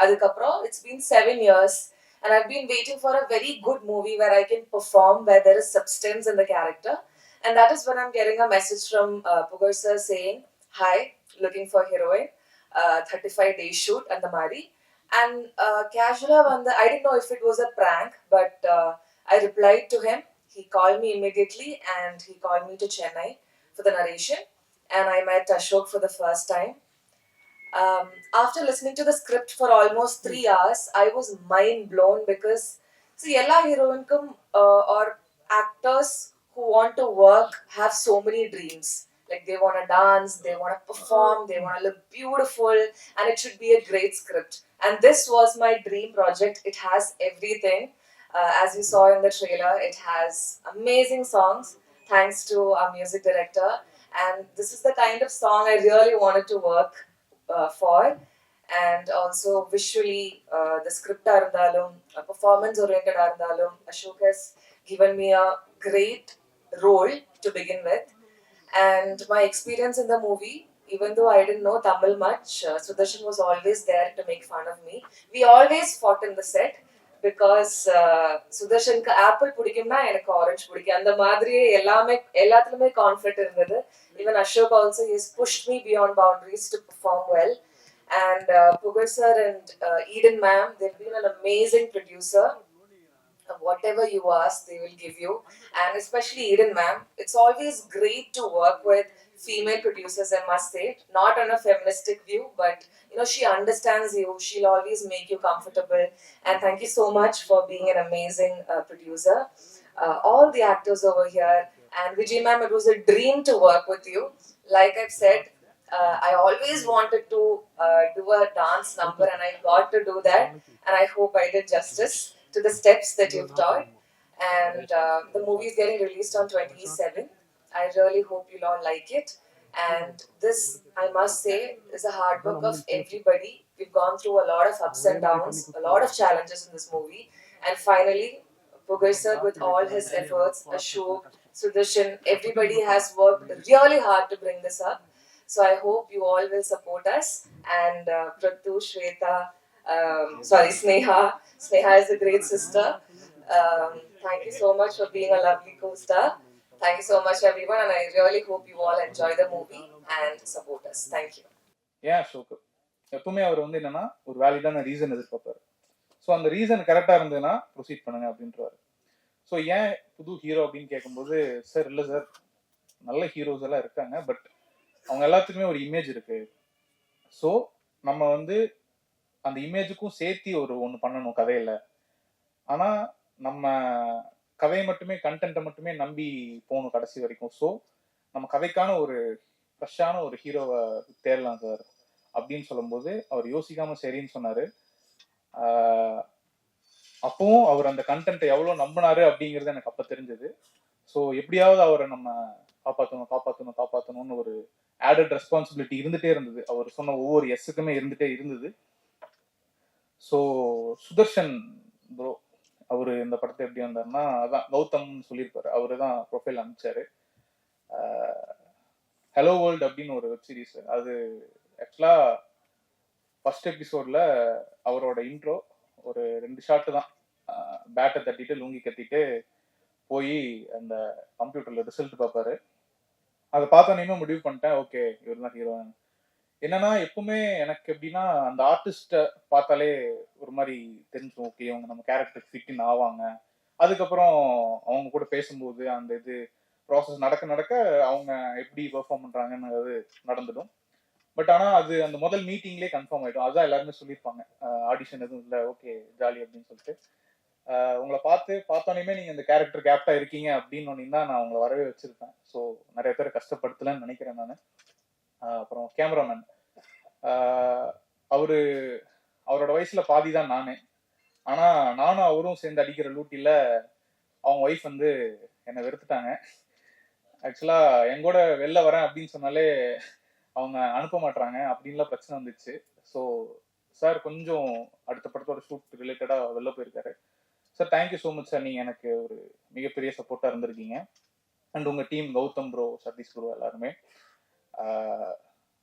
அதுக்கப்புறம் it's been 7 years and I've been waiting for a very good movie where I can perform, where there is substance in the character. And that is when I'm getting a message from Pugar sir saying, "Hi, looking for heroine, 35 days shoot and the mari." And casually I didn't know if it was a prank, but I replied to him. He called me immediately and he called me to Chennai for the narration, and I met Ashok for the first time. After listening to the script for almost 3 hours, I was mind blown because see, ella heroine or actors who want to work have so many dreams. Like they want to dance, they want to perform, they want to look beautiful, and it should be a great script. And this was my dream project. It has everything. As you saw in the trailer, it has amazing songs, thanks to our music director. And this is the kind of song I really wanted to work for. And also visually, the script arundalum, performance oriented arundalum, Ashok has given me a great role to begin with. And my experience in the movie, even though I didn't know Tamil much, Sudarshan was always there to make fun of me. We always fought in the set because சுதர்ஷனுக்கு apple பிடிக்கும்னா எனக்கு orange பிடிக்கும். அந்த மாதிரியே எல்லாத்துலயுமே confident இருந்தது. Even Ashok also has pushed me beyond boundaries to perform well. And Pugar sir and Eden ma'am, they've been an amazing producer. Whatever you ask, they will give you. And especially Eden ma'am, it's always great to work with female producers, I must say. Not on a feministic view, but she understands you. She'll always make you comfortable. And thank you so much for being an amazing producer. All the actors over here. And Vijay ma'am, it was a dream to work with you. Like I've said, I always wanted to do a dance number, and I got to do that. And I hope I did justice to the steps that you've taught. And the movie is getting released on 27th. I really hope you'll all like it. And this, I must say, is a hard work of everybody. We've gone through a lot of ups and downs, a lot of challenges in this movie. And finally, Pugar sir, with all his efforts, Ashok, Sudarshan, everybody has worked really hard to bring this up. So I hope you all will support us. And Prathu, Shweta, Sneha. Sneha is a great sister. Thank you so much for being a lovely co-star. Thank you so much, everyone, and I really hope you all enjoy the movie and support us. Thank you. ஏன் அசோக் எப்பவுமே அவர் வந்து என்னன்னா ஒரு வேலிடான reason எதிர்பார்ப்பாரு. So அந்த reason கரெக்டாக இருந்ததுன்னா proceed பண்ணுங்க அப்படின்றவாரு. So ஏன் புது ஹீரோ அப்படின்னு கேட்கும்போது, சார் இல்லை சார், நல்ல ஹீரோஸ் எல்லாம் இருக்காங்க, பட் அவங்க எல்லாத்துக்குமே ஒரு இமேஜ் இருக்கு. ஸோ நம்ம வந்து அந்த இமேஜுக்கும் சேர்த்தி ஒன்று பண்ணணும் கதையில். ஆனால் நம்ம கதையை மட்டுமே, கண்டென்ட்டை மட்டுமே நம்பி போகணும் கடைசி வரைக்கும். ஸோ நம்ம கதைக்கான ஒரு ஃப்ரெஷ்ஷான ஒரு ஹீரோவை தேடலாம் சார் அப்படின்னு சொல்லும்போது அவர் யோசிக்காம சரின்னு சொன்னாரு. அப்பவும் அவர் அந்த கண்டென்ட்டை எவ்வளோ நம்பினாரு அப்படிங்கிறது எனக்கு அப்போ தெரிஞ்சது. ஸோ எப்படியாவது அவரை நம்ம காப்பாற்றணும்னு ஒரு ஆடட் ரெஸ்பான்சிபிலிட்டி இருந்துகிட்டே இருந்தது. அவர் சொன்ன ஒவ்வொரு எஸ்ஸுக்குமே இருந்துகிட்டே இருந்தது. ஸோ சுதர்ஷன் ப்ரோ அவர் இந்த படத்தை எப்படி வந்தாருன்னா, அதான் கௌதம்னு சொல்லியிருப்பாரு, அவரு தான் ப்ரொஃபைல் அனுப்பிச்சாரு. ஹலோ வேர்ல்டு அப்படின்னு ஒரு வெப் சீரிஸ். அது ஆக்சுவலாக ஃபர்ஸ்ட் எபிசோடில் அவரோட இன்ட்ரோ ஒரு 2 ஷாட்டு தான். பேட்டை தட்டிட்டு லுங்கி கட்டிட்டு போய் அந்த கம்ப்யூட்டரில் ரிசல்ட் பார்ப்பாரு. அதை பார்த்தோன்னே முடிவு பண்ணிட்டேன், ஓகே இவர் தான் ஹீரோ. என்னன்னா எப்பவுமே எனக்கு எப்படின்னா அந்த ஆர்டிஸ்ட்டை பார்த்தாலே ஒரு மாதிரி தெரிஞ்சிடும், ஓகே அவங்க நம்ம கேரக்டருக்கு ஃபிட்டின் ஆவாங்க. அதுக்கப்புறம் அவங்க கூட பேசும்போது அந்த இது ப்ராசஸ் நடக்க அவங்க எப்படி பெர்ஃபார்ம் பண்ணுறாங்கன்னு அது நடந்துடும். பட் ஆனால் அது அந்த முதல் மீட்டிங்லேயே கன்ஃபார்ம் ஆகிடும். அதுதான் எல்லாருமே சொல்லியிருப்பாங்க, ஆடிஷன் எதுவும் இல்லை, ஓகே ஜாலி அப்படின்னு சொல்லிட்டு. உங்களை பார்த்தோன்னே நீங்கள் இந்த கேரக்டர் கேப்டாக இருக்கீங்க அப்படின்னு தான் நான் உங்களை வரவே வச்சுருப்பேன். ஸோ நிறைய பேர் கஷ்டப்படுத்தலன்னு நினைக்கிறேன் நான். அப்புறம் கேமராமேன் அவரோட வயசுல பாதி தான் நானே. ஆனா நானும் அவரும் சேர்ந்து அடிக்கிற லூட்டில அவங்க ஒய்ஃப் வந்து என்னை வெறுத்துட்டாங்க. ஆக்சுவலா எங்கூட வெளில வரேன் அப்படின்னு சொன்னாலே அவங்க அனுப்ப மாட்டாங்க, அப்படின்லாம் பிரச்சனை வந்துச்சு. ஸோ சார் கொஞ்சம் அடுத்த படத்தோட ஷூட் ரிலேட்டடா வெளில போயிருக்காரு. Sir thank you so much sir, நீங்க எனக்கு ஒரு மிகப்பெரிய சப்போர்ட்டா இருந்திருக்கீங்க. அண்ட் உங்க team Gautham bro, Sathish bro எல்லாருமே.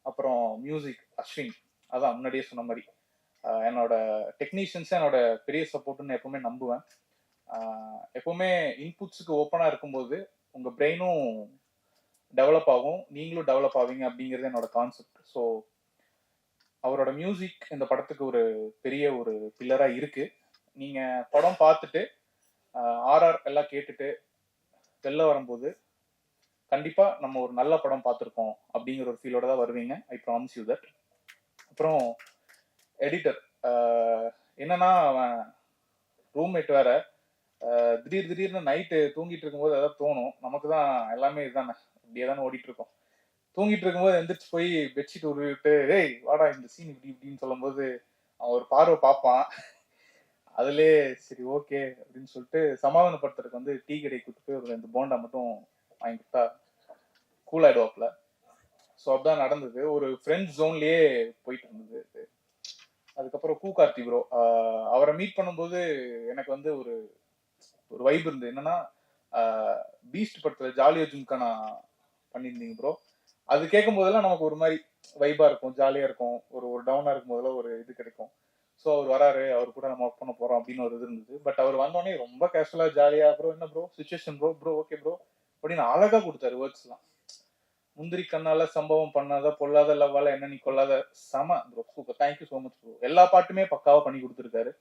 அப்புறம் மியூசிக் அஸ்வின், அதான் முன்னாடியே சொன்ன மாதிரி என்னோட டெக்னீஷியன்ஸை என்னோட பெரிய சப்போர்ட்டுன்னு எப்பவுமே நம்புவேன். எப்பவுமே இன்புட்ஸுக்கு ஓப்பனாக இருக்கும்போது உங்கள் பிரெயினும் டெவலப் ஆகும், நீங்களும் டெவலப் ஆவீங்க அப்படிங்கிறது என்னோட கான்செப்ட். ஸோ அவரோட மியூசிக் இந்த படத்துக்கு ஒரு பெரிய ஒரு பில்லராக இருக்கு. நீங்கள் படம் பார்த்துட்டு ஆர்ஆர் எல்லாம் கேட்டுட்டு வெளில வரும்போது கண்டிப்பா நம்ம ஒரு நல்ல படம் பார்த்துருக்கோம் அப்படிங்கிற ஒரு ஃபீலோட தான் வருவீங்க. I promise you that. அப்புறம் எடிட்டர் என்னன்னா, அவன் ரூம்மேட் வேற. திடீர்னு நைட்டு தூங்கிட்டு இருக்கும்போது ஏதாவது தோணும், நமக்கு தான் எல்லாமே இதுதானே, இப்படியே தானே ஓடிட்டு இருக்கோம். தூங்கிட்டு இருக்கும்போது எந்திரிச்சு போய் பெட்ஷீட் உருவிட்டு, ஏய் வாடா இந்த சீன் இப்படி இப்படின்னு சொல்லும்போது அவன் ஒரு பார்வை பார்ப்பான். அதுலேயே சரி ஓகே அப்படின்னு சொல்லிட்டு சமாதானப்படுத்துறதுக்கு வந்து டீ கடை கூட்டு போய் ஒரு 2 போண்டா மட்டும் வாங்கி கொடுத்தா கூல் ஆயிடுவாப்ல. ஸோ அப்படிதான் நடந்தது. ஒரு ஃப்ரெண்ட்ஸ் ஜோன்லயே போயிட்டு இருந்தது. அதுக்கப்புறம் கார்த்தி ப்ரோ, அவரை மீட் பண்ணும்போது எனக்கு வந்து ஒரு ஒரு வைப் இருந்தது. என்னன்னா பீஸ்ட் படத்துல ஜாலியா ஜும்கானா பண்ணியிருந்தீங்க ப்ரோ. அது கேட்கும் போதெல்லாம் நமக்கு ஒரு மாதிரி வைபா இருக்கும், ஜாலியா இருக்கும். ஒரு டவுனா இருக்கும் போதெல்லாம் ஒரு இது கிடைக்கும். ஸோ அவர் வராரு, அவர் கூட நம்ம ஒர்க் பண்ண போறோம் அப்படின்னு ஒரு இது இருந்தது. பட் அவர் வந்தோடனே ரொம்ப கேஷுவலா ஜாலியா, ப்ரோ என்ன bro situation bro okay bro அப்படின்னு அழகா கொடுத்தாரு வேர்ட்ஸ் எல்லாம். முந்திரி கண்ணால சம்பவம் பண்ணாத பொல்லாத லவ்வால என்ன நீ கொள்ளாத, சம bro, super, thank you so much bro. எல்லா பாட்டுமே பக்காவா பண்ணி கொடுத்துருக்காரு.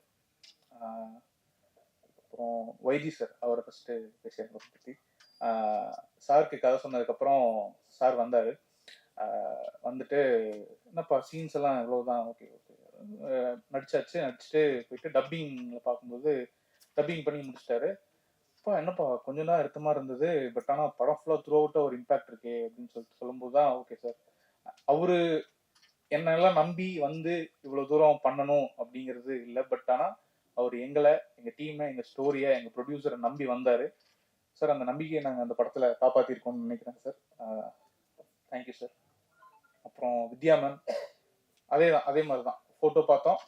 அப்புறம் வைஜி சார், அவரை ஃபர்ஸ்ட் பேசுறேன் பத்தி. சாருக்கு கதை சொன்னதுக்கப்புறம் சார் வந்தாரு. வந்துட்டு என்னப்பா சீன்ஸ் எல்லாம் இவ்வளவுதான், ஓகே ஓகே நடிச்சுட்டு போயிட்டு டப்பிங்ல பார்க்கும்போது டப்பிங் பண்ணி முடிச்சிட்டாரு. அப்பா என்னப்பா கொஞ்சம் தான் அர்த்தமா இருந்தது, பட் ஆனால் படம் ஃபுல்லாக த்ரூ அவுட்டாக ஒரு இம்பாக்ட் இருக்கே அப்படின்னு சொல்லிட்டு சொல்லும்போது தான் ஓகே சார் அவரு என்னெல்லாம் நம்பி வந்து இவ்வளவு தூரம் பண்ணணும் அப்படிங்கிறது இல்லை. பட் ஆனா அவர் எங்களை, எங்க டீமை, எங்க ஸ்டோரியை, எங்க ப்ரொடியூசரை நம்பி வந்தாரு சார். அந்த நம்பிக்கையை நாங்கள் அந்த படத்துல காப்பாத்திருக்கோம்னு நினைக்கிறேன் சார். Thank you sir. அப்புறம் வித்யா மேம் அதே மாதிரி தான் ஃபோட்டோ பார்த்தோம்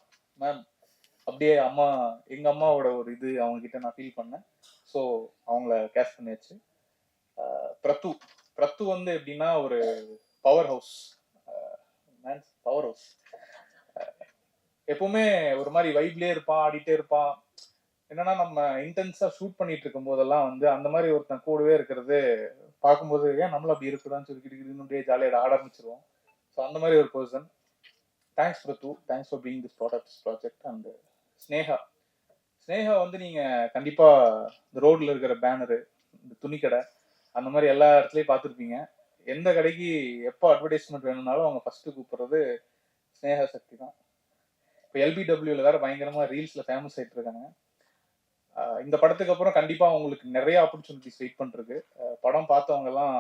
மேம், அப்படியே எங்க அம்மாவோட ஒரு இது அவங்க கிட்ட நான் ஃபீல் பண்ணேன். ஸோ அவங்கள கேஷ் பண்ணியாச்சு. பிரத்து வந்து எப்படின்னா ஒரு பவர் ஹவுஸ், பவர் ஹவுஸ். எப்பவுமே ஒரு மாதிரி வைப்லயே இருப்பான், ஆடிட்டே இருப்பான். என்னன்னா நம்ம இன்டென்ஸா ஷூட் பண்ணிட்டு இருக்கும் போதெல்லாம் வந்து அந்த மாதிரி ஒருத்தன் கூடவே இருக்கிறது பார்க்கும்போது ஏன் நம்மளும் அப்படி இருக்குதான்னு சொல்லி இன்னும் ஜாலியாக ஆட ஆரம்பிச்சிருவோம். ஸோ அந்த மாதிரி ஒரு person. Thanks Prathu, thanks for being this part of this project. And Sneha வந்து நீங்க கண்டிப்பா இந்த ரோட்ல இருக்கிற பேனரு, இந்த துணிக்கடை, அந்த மாதிரி எல்லா இடத்துலயும் பார்த்துருப்பீங்க. எந்த கடைக்கு எப்போ அட்வர்டைஸ்மெண்ட் வேணும்னாலும் அவங்க ஃபர்ஸ்ட் கூப்பிடுறது ஸ்னேகா சக்தி தான். இப்போ எல்பிடபிள்யூல வேற பயங்கரமா ரீல்ஸ்ல ஃபேமஸ் ஆயிட்டு இருக்காங்க. இந்த படத்துக்கு அப்புறம் கண்டிப்பா உங்களுக்கு நிறைய ஆப்பர்ச்சுனிட்டிஸ் வெயிட் பண்ணிருக்கு. படம் பார்த்தவங்க எல்லாம்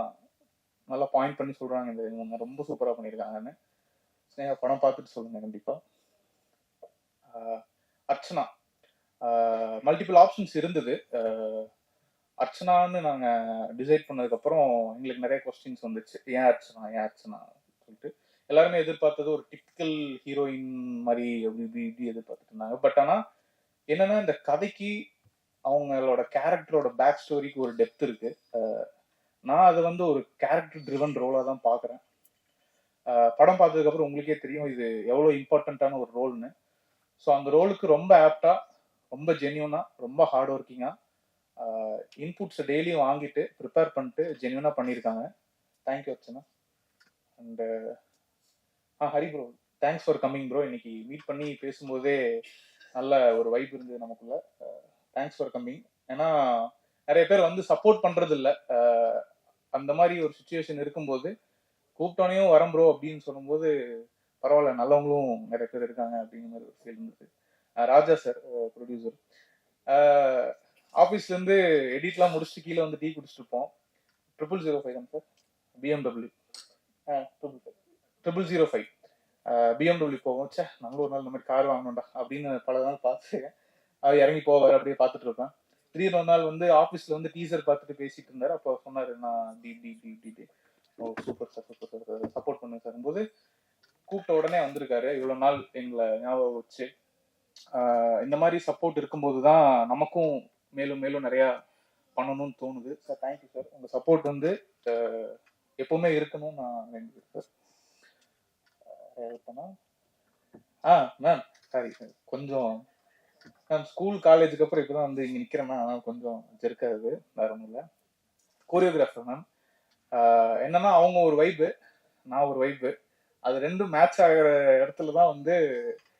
நல்லா பாயிண்ட் பண்ணி சொல்றாங்க, இவங்க ரொம்ப சூப்பரா பண்ணியிருக்காங்கன்னு. ஸ்னேகா படம் பார்த்துட்டு சொல்லுங்க கண்டிப்பா. அர்ச்சனா, மல்டிபிள் ஆப்ஷன்ஸ் இருந்தது. அர்ச்சனான்னு நாங்க டிசைட் பண்ணதுக்கு அப்புறம் எங்களுக்கு நிறைய கொஸ்டின்ஸ் வந்துச்சு. ஏன் அர்ச்சனா சொல்லிட்டு எல்லாருமே எதிர்பார்த்தது ஒரு டிப்பிக்கல் ஹீரோயின் மாதிரி இப்படி எதிர்பார்த்துட்டு இருந்தாங்க. பட் ஆனா என்னன்னா இந்த கதைக்கு அவங்களோட கேரக்டரோட பேக் ஸ்டோரிக்கு ஒரு டெப்த் இருக்கு. நான் அதை வந்து ஒரு கேரக்டர் ட்ரிவன் ரோலா தான் பாக்குறேன். படம் பார்த்ததுக்கு அப்புறம் உங்களுக்கே தெரியும் இது எவ்வளவு இம்பார்ட்டன்டான ஒரு ரோல்னு. ஸோ அந்த ரோலுக்கு ரொம்ப ஆப்டா, ரொம்ப ஜென்யூனா, ரொம்ப ஹார்ட் ஒர்க்கிங்கா இன்புட்ஸை டெய்லியும் வாங்கிட்டு ப்ரிப்பேர் பண்ணிட்டு ஜென்யூனா பண்ணியிருக்காங்க. Thank you Archana. And Hari bro, thanks for coming bro. இன்னைக்கு மீட் பண்ணி பேசும்போதே நல்ல ஒரு வைப் இருந்தது நமக்குள்ள. Thanks for coming. ஏன்னா நிறைய பேர் வந்து சப்போர்ட் பண்றது இல்லை. அந்த மாதிரி ஒரு சுச்சுவேஷன் இருக்கும்போது கூப்பிட்டோனையும் வரம் ப்ரோ அப்படின்னு சொல்லும்போது பரவாயில்ல, நல்லவங்களும் நிறைய பேர் இருக்காங்க அப்படிங்கிற மாதிரி ஒரு ஃபீல் இருந்தது. ராஜா சார் ப்ரொடியூசர், ஆஃபீஸ்ல இருந்து எடிட்லாம் முடிச்சுட்டு கீழே வந்து டீ குடிச்சிட்டு இருப்போம். 0005 தான் சார், BMW 0005 BMW போவோம். சே நம்மளும் ஒரு நாள் இந்த மாதிரி கார் வாங்கணும்டா அப்படின்னு பல நாள் பார்த்து அது இறங்கி போவார், அப்படியே பார்த்துட்டு இருப்பேன். திடீர்னு ஒரு நாள் வந்து ஆஃபீஸ்ல வந்து டீசர் பார்த்துட்டு பேசிட்டு இருந்தாரு. அப்போ சொன்னாரு, நான் டி ஓ சூப்பர் சார் சப்போர்ட் பண்ணுங்க சார் போது கூப்பிட்ட உடனே வந்திருக்காரு. இவ்வளவு நாள் எங்களை ஞாபகம் வச்சு இந்த மாதிரி சப்போர்ட் இருக்கும்போது தான் நமக்கும் மேலும் மேலும் நிறைய பண்ணணும்னு தோணுது சார். Thank you sir. உங்க சப்போர்ட் வந்து எப்பவுமே இருக்கணும்னு நான் வேண்டிக்கிறேன் சார். மேம் சாரி கொஞ்சம் மேம் ஸ்கூல் காலேஜுக்கு அப்புறம் இப்பதான் வந்து இங்க நிக்கிறேன்னா கொஞ்சம் ஜெர்க்காது, வேற ஒன்றும் இல்லை. கோரியோகிராஃபர் மேம் என்னன்னா அவங்க ஒரு வைப்பு, நான் ஒரு வைப்பு, அது ரெண்டும் மேட்ச் ஆகிற இடத்துல தான் வந்து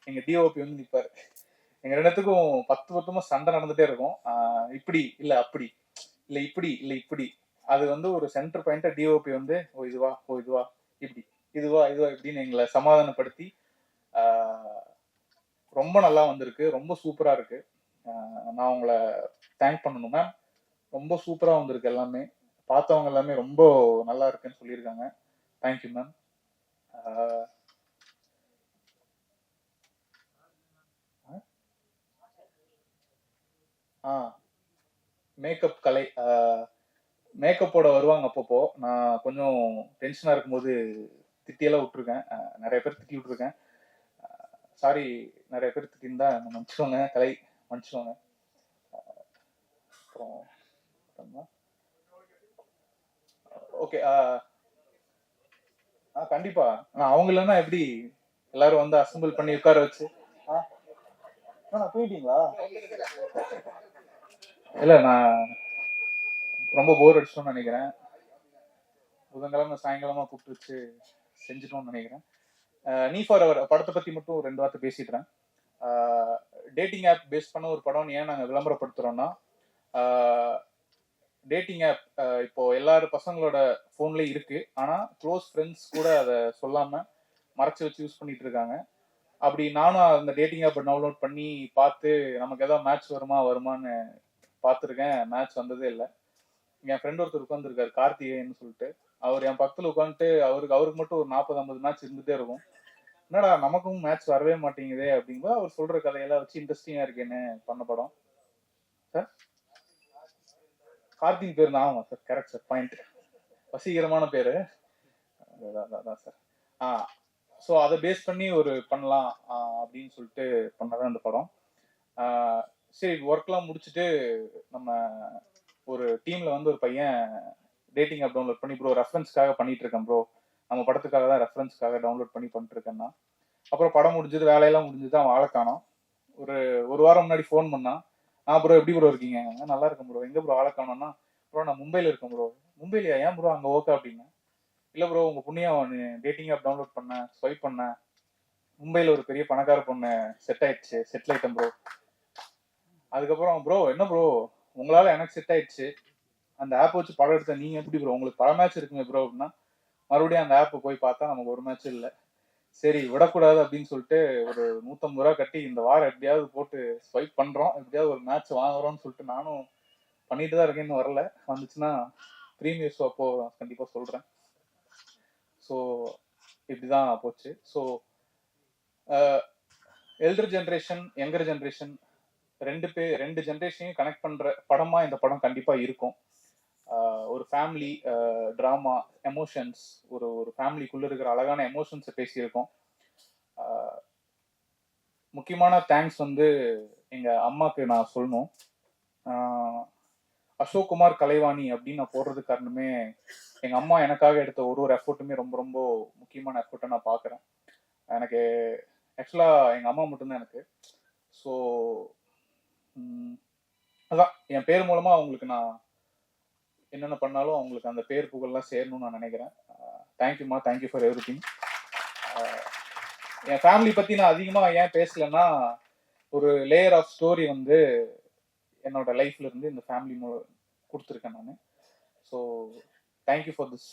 எங்க டிஓபி வந்து நிற்பாரு. எங்க ரெண்டுத்துக்கும் 10 சண்டை நடந்துட்டே இருக்கும். இப்படி இல்ல அப்படி இல்ல இப்படி இல்ல இப்படி. அது வந்து ஒரு சென்டர் பாயிண்டா டிஓபி வந்து ஓ இதுவா இப்படி இதுவா இப்படின்னு எங்களை சமாதானப்படுத்தி ரொம்ப நல்லா வந்திருக்கு, ரொம்ப சூப்பரா இருக்கு. நான் உங்களை தேங்க் பண்ணணும் மேம். ரொம்ப சூப்பரா வந்திருக்கு எல்லாமே. பார்த்தவங்க எல்லாமே ரொம்ப நல்லா இருக்குன்னு சொல்லியிருக்காங்க. Thank you ma'am. மேக்கப் கலை, மேக்கப்போட வருவாங்க அப்பப்போ. நான் கொஞ்சம் டென்ஷனா இருக்கும்போது திட்டியெல்லாம் விட்டுருக்கேன், நிறைய பேர் திட்டி விட்டுருக்கேன். சாரி, நிறைய பேர் திட்டிருந்தா மன்னிச்சுக்கோங்க, கலை மன்னிச்சுக்கோங்க. அப்புறம் ஓகே, கண்டிப்பா நான் அவங்க இல்லைன்னா எப்படி எல்லாரும் வந்து அசம்பிள் பண்ணி உட்கார வச்சு போயிட்டீங்களா? இல்ல நான் ரொம்ப போர் அடிச்சிட்டோம்னு நினைக்கிறேன். புதன்கிழமை சாயங்காலமா கூப்பிட்டு வச்சு செஞ்சுட்டோம்னு நினைக்கிறேன். நீ ஃபார் அவர் படத்தை பத்தி மட்டும் 2 வார்த்தை பேசிடுறேன். டேட்டிங் ஆப் பேஸ் பண்ண ஒரு படம் ஏன் நாங்கள் விளம்பரப்படுத்துறோம்னா, டேட்டிங் ஆப் இப்போ எல்லாரும் பசங்களோட ஃபோன்லேயும் இருக்கு. ஆனால் க்ளோஸ் ஃப்ரெண்ட்ஸ் கூட அதை சொல்லாம மறைச்சு வச்சு யூஸ் பண்ணிட்டு இருக்காங்க. அப்படி நானும் அந்த டேட்டிங் ஆப்பை டவுன்லோட் பண்ணி பார்த்து நமக்கு ஏதாவது மேட்ச் வருமான்னு பார்த்துருக்கேன். மேட்ச் வந்ததே இல்லை. என் ஃப்ரெண்ட் ஒருத்தர் உட்காந்துருக்காரு, கார்த்திகேயன்னு சொல்லிட்டு. அவர் என் பக்கத்துல உட்காந்துட்டு அவருக்கு மட்டும் ஒரு 40-50 மேட்ச் இருந்துட்டே இருக்கும். என்னடா நமக்கும் மேட்ச் வரவே மாட்டேங்குதே அப்படிங்கும்போது அவர் சொல்ற கதையெல்லாம் வச்சு இன்ட்ரெஸ்டிங்கா இருக்கேன்னு பண்ண படம் சார். கார்த்திக் பேர் தான். ஆமா சார், கரெக்ட் சார், பாயிண்ட். வசீகரமான பேரு அதான் சார். ஸோ அதை பேஸ் பண்ணி ஒரு பண்ணலாம் அப்படின்னு சொல்லிட்டு பண்ணதான் அந்த படம். சரி, ஒர்க்லாம் முடிச்சுட்டு நம்ம ஒரு டீம்ல வந்து ஒரு பையன் டேட்டிங் ஆப் டவுன்லோட் பண்ணி ப்ரோ ரெஃபரன்ஸ்க்காக பண்ணிட்டு இருக்கேன் ப்ரோ, நம்ம படத்துக்காக தான் ரெஃபரன்ஸ்க்காக டவுன்லோட் பண்ணிட்டு இருக்கேன்னா. அப்புறம் படம் முடிஞ்சது, வேலையெல்லாம் முடிஞ்சது, அவன் ஆளை காணோம். ஒரு வாரம் முன்னாடி ஃபோன் பண்ணா, ப்ரோ எப்படி ப்ரோ இருக்கீங்க? நல்லா இருக்கும் ப்ரோ. எங்க ப்ரோ ஆளை காணோம்னா, ப்ரோ நான் மும்பையில் இருக்கேன் ப்ரோ. மும்பையிலையா? ஏன் ப்ரோ அங்கே ஓகே அப்படின்னா, இல்லை ப்ரோ உங்க புண்ணியம் டேட்டிங் ஆப் டவுன்லோட் பண்ணேன், ஸ்வைப் பண்ணேன், மும்பையில் ஒரு பெரிய பணக்கார பொண்ணு செட்டில் ஆயிட்டேன் ப்ரோ. அதுக்கப்புறம் ப்ரோ என்ன ப்ரோ உங்களால எனக்கு செட் ஆயிடுச்சு, அந்த ஆப் வச்சு படம் எடுத்த நீங்க எப்படி ப்ரோ, உங்களுக்கு பல மேட்ச் இருக்குங்க ப்ரோ அப்படின்னா, மறுபடியும் அந்த ஆப்பை போய் பார்த்தா நமக்கு ஒரு மேட்ச் இல்லை. சரி விடக்கூடாது அப்படின்னு சொல்லிட்டு ஒரு 150 ரூபா கட்டி இந்த வாரம் எப்படியாவது போட்டு ஸ்வைப் பண்றோம், எப்படியாவது ஒரு மேட்ச் வாங்குறோம்னு சொல்லிட்டு நானும் பண்ணிட்டு தான் இருக்கேன்னு வரல. வந்துச்சுன்னா ப்ரீமியர் ஷோ அப்போ கண்டிப்பா சொல்றேன். ஸோ இப்படிதான் போச்சு. So elder generation, younger generation ரெண்டு ஜென்ரேஷனையும் கனெக்ட் பண்ற படமா இந்த படம் கண்டிப்பா இருக்கும். ஒரு ஃபேமிலி ட்ராமா, எமோஷன்ஸ், ஒரு ஃபேமிலிக்குள்ள இருக்கிற அழகான எமோஷன்ஸை பேசியிருக்கோம். முக்கியமான தேங்க்ஸ் வந்து எங்க அம்மாக்கு நான் சொல்லணும். அசோக் குமார் கலைவாணி அப்படின்னு நான் போடுறதுக்கு காரணமே எங்க அம்மா எனக்காக எடுத்த ஒரு எஃபர்ட்டுமே ரொம்ப ரொம்ப முக்கியமான எஃபர்ட்டை நான் பார்க்குறேன். எனக்கு ஆக்சுவலா எங்க அம்மா மட்டும்தான் எனக்கு. ஸோ அதான் என் பேர் மூலமா அவங்களுக்கு நான் என்னென்ன பண்ணாலும் அவங்களுக்கு அந்த பேர் புகழ்லாம் சேரணும்னு நான் நினைக்கிறேன். தேங்க்யூம்மா, thank you for every thing. N family பற்றி நான் அதிகமாக ஏன் பேசலைன்னா, ஒரு லேயர் ஆஃப் ஸ்டோரி வந்து என்னோட லைஃப்ல இருந்து இந்த ஃபேமிலி கொடுத்துருக்கேன் நான். So thank you for this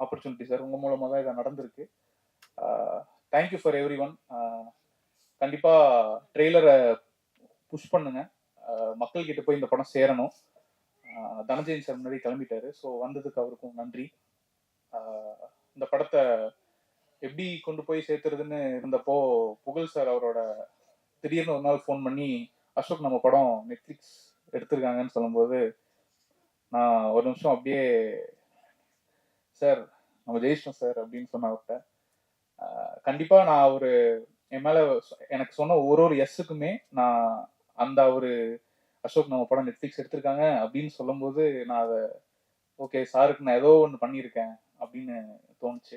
opportunity sir. உங்கள் மூலமாக தான் இது நடந்திருக்கு. Thank you for every one. கண்டிப்பாக ட்ரெய்லரை புஷ் பண்ணுங்க, மக்கள்கிட்ட போய் இந்த படம் சேரணும். தனஞ்சயன் சார் முன்னாடி கிளம்பிட்டாரு. ஸோ வந்ததுக்கு அவருக்கும் நன்றி. இந்த படத்தை எப்படி கொண்டு போய் சேர்த்துறதுன்னு இருந்தப்போ புகழ் சார் அவரோட திடீர்னு ஒரு நாள் ஃபோன் பண்ணி, அசோக் நம்ம படம் நெட்ஃப்ளிக்ஸ் எடுத்திருக்காங்கன்னு சொல்லும்போது நான் ஒரு நிமிஷம் அப்படியே, சார் நம்ம ஜெயிச்சிட்டோம் சார் அப்படின்னு சொன்ன அவர்கிட்ட. கண்டிப்பாக நான் என் மேலே எனக்கு சொன்ன ஒரு எஸ்ஸுக்குமே நான் அந்த அசோக் நம்ம படம் நெட்ஃப்ளிக்ஸ் எடுத்திருக்காங்க அப்படின்னு சொல்லும்போது நான் அதை ஓகே சாருக்கு நான் ஏதோ ஒன்று பண்ணியிருக்கேன் அப்படின்னு தோணுச்சு.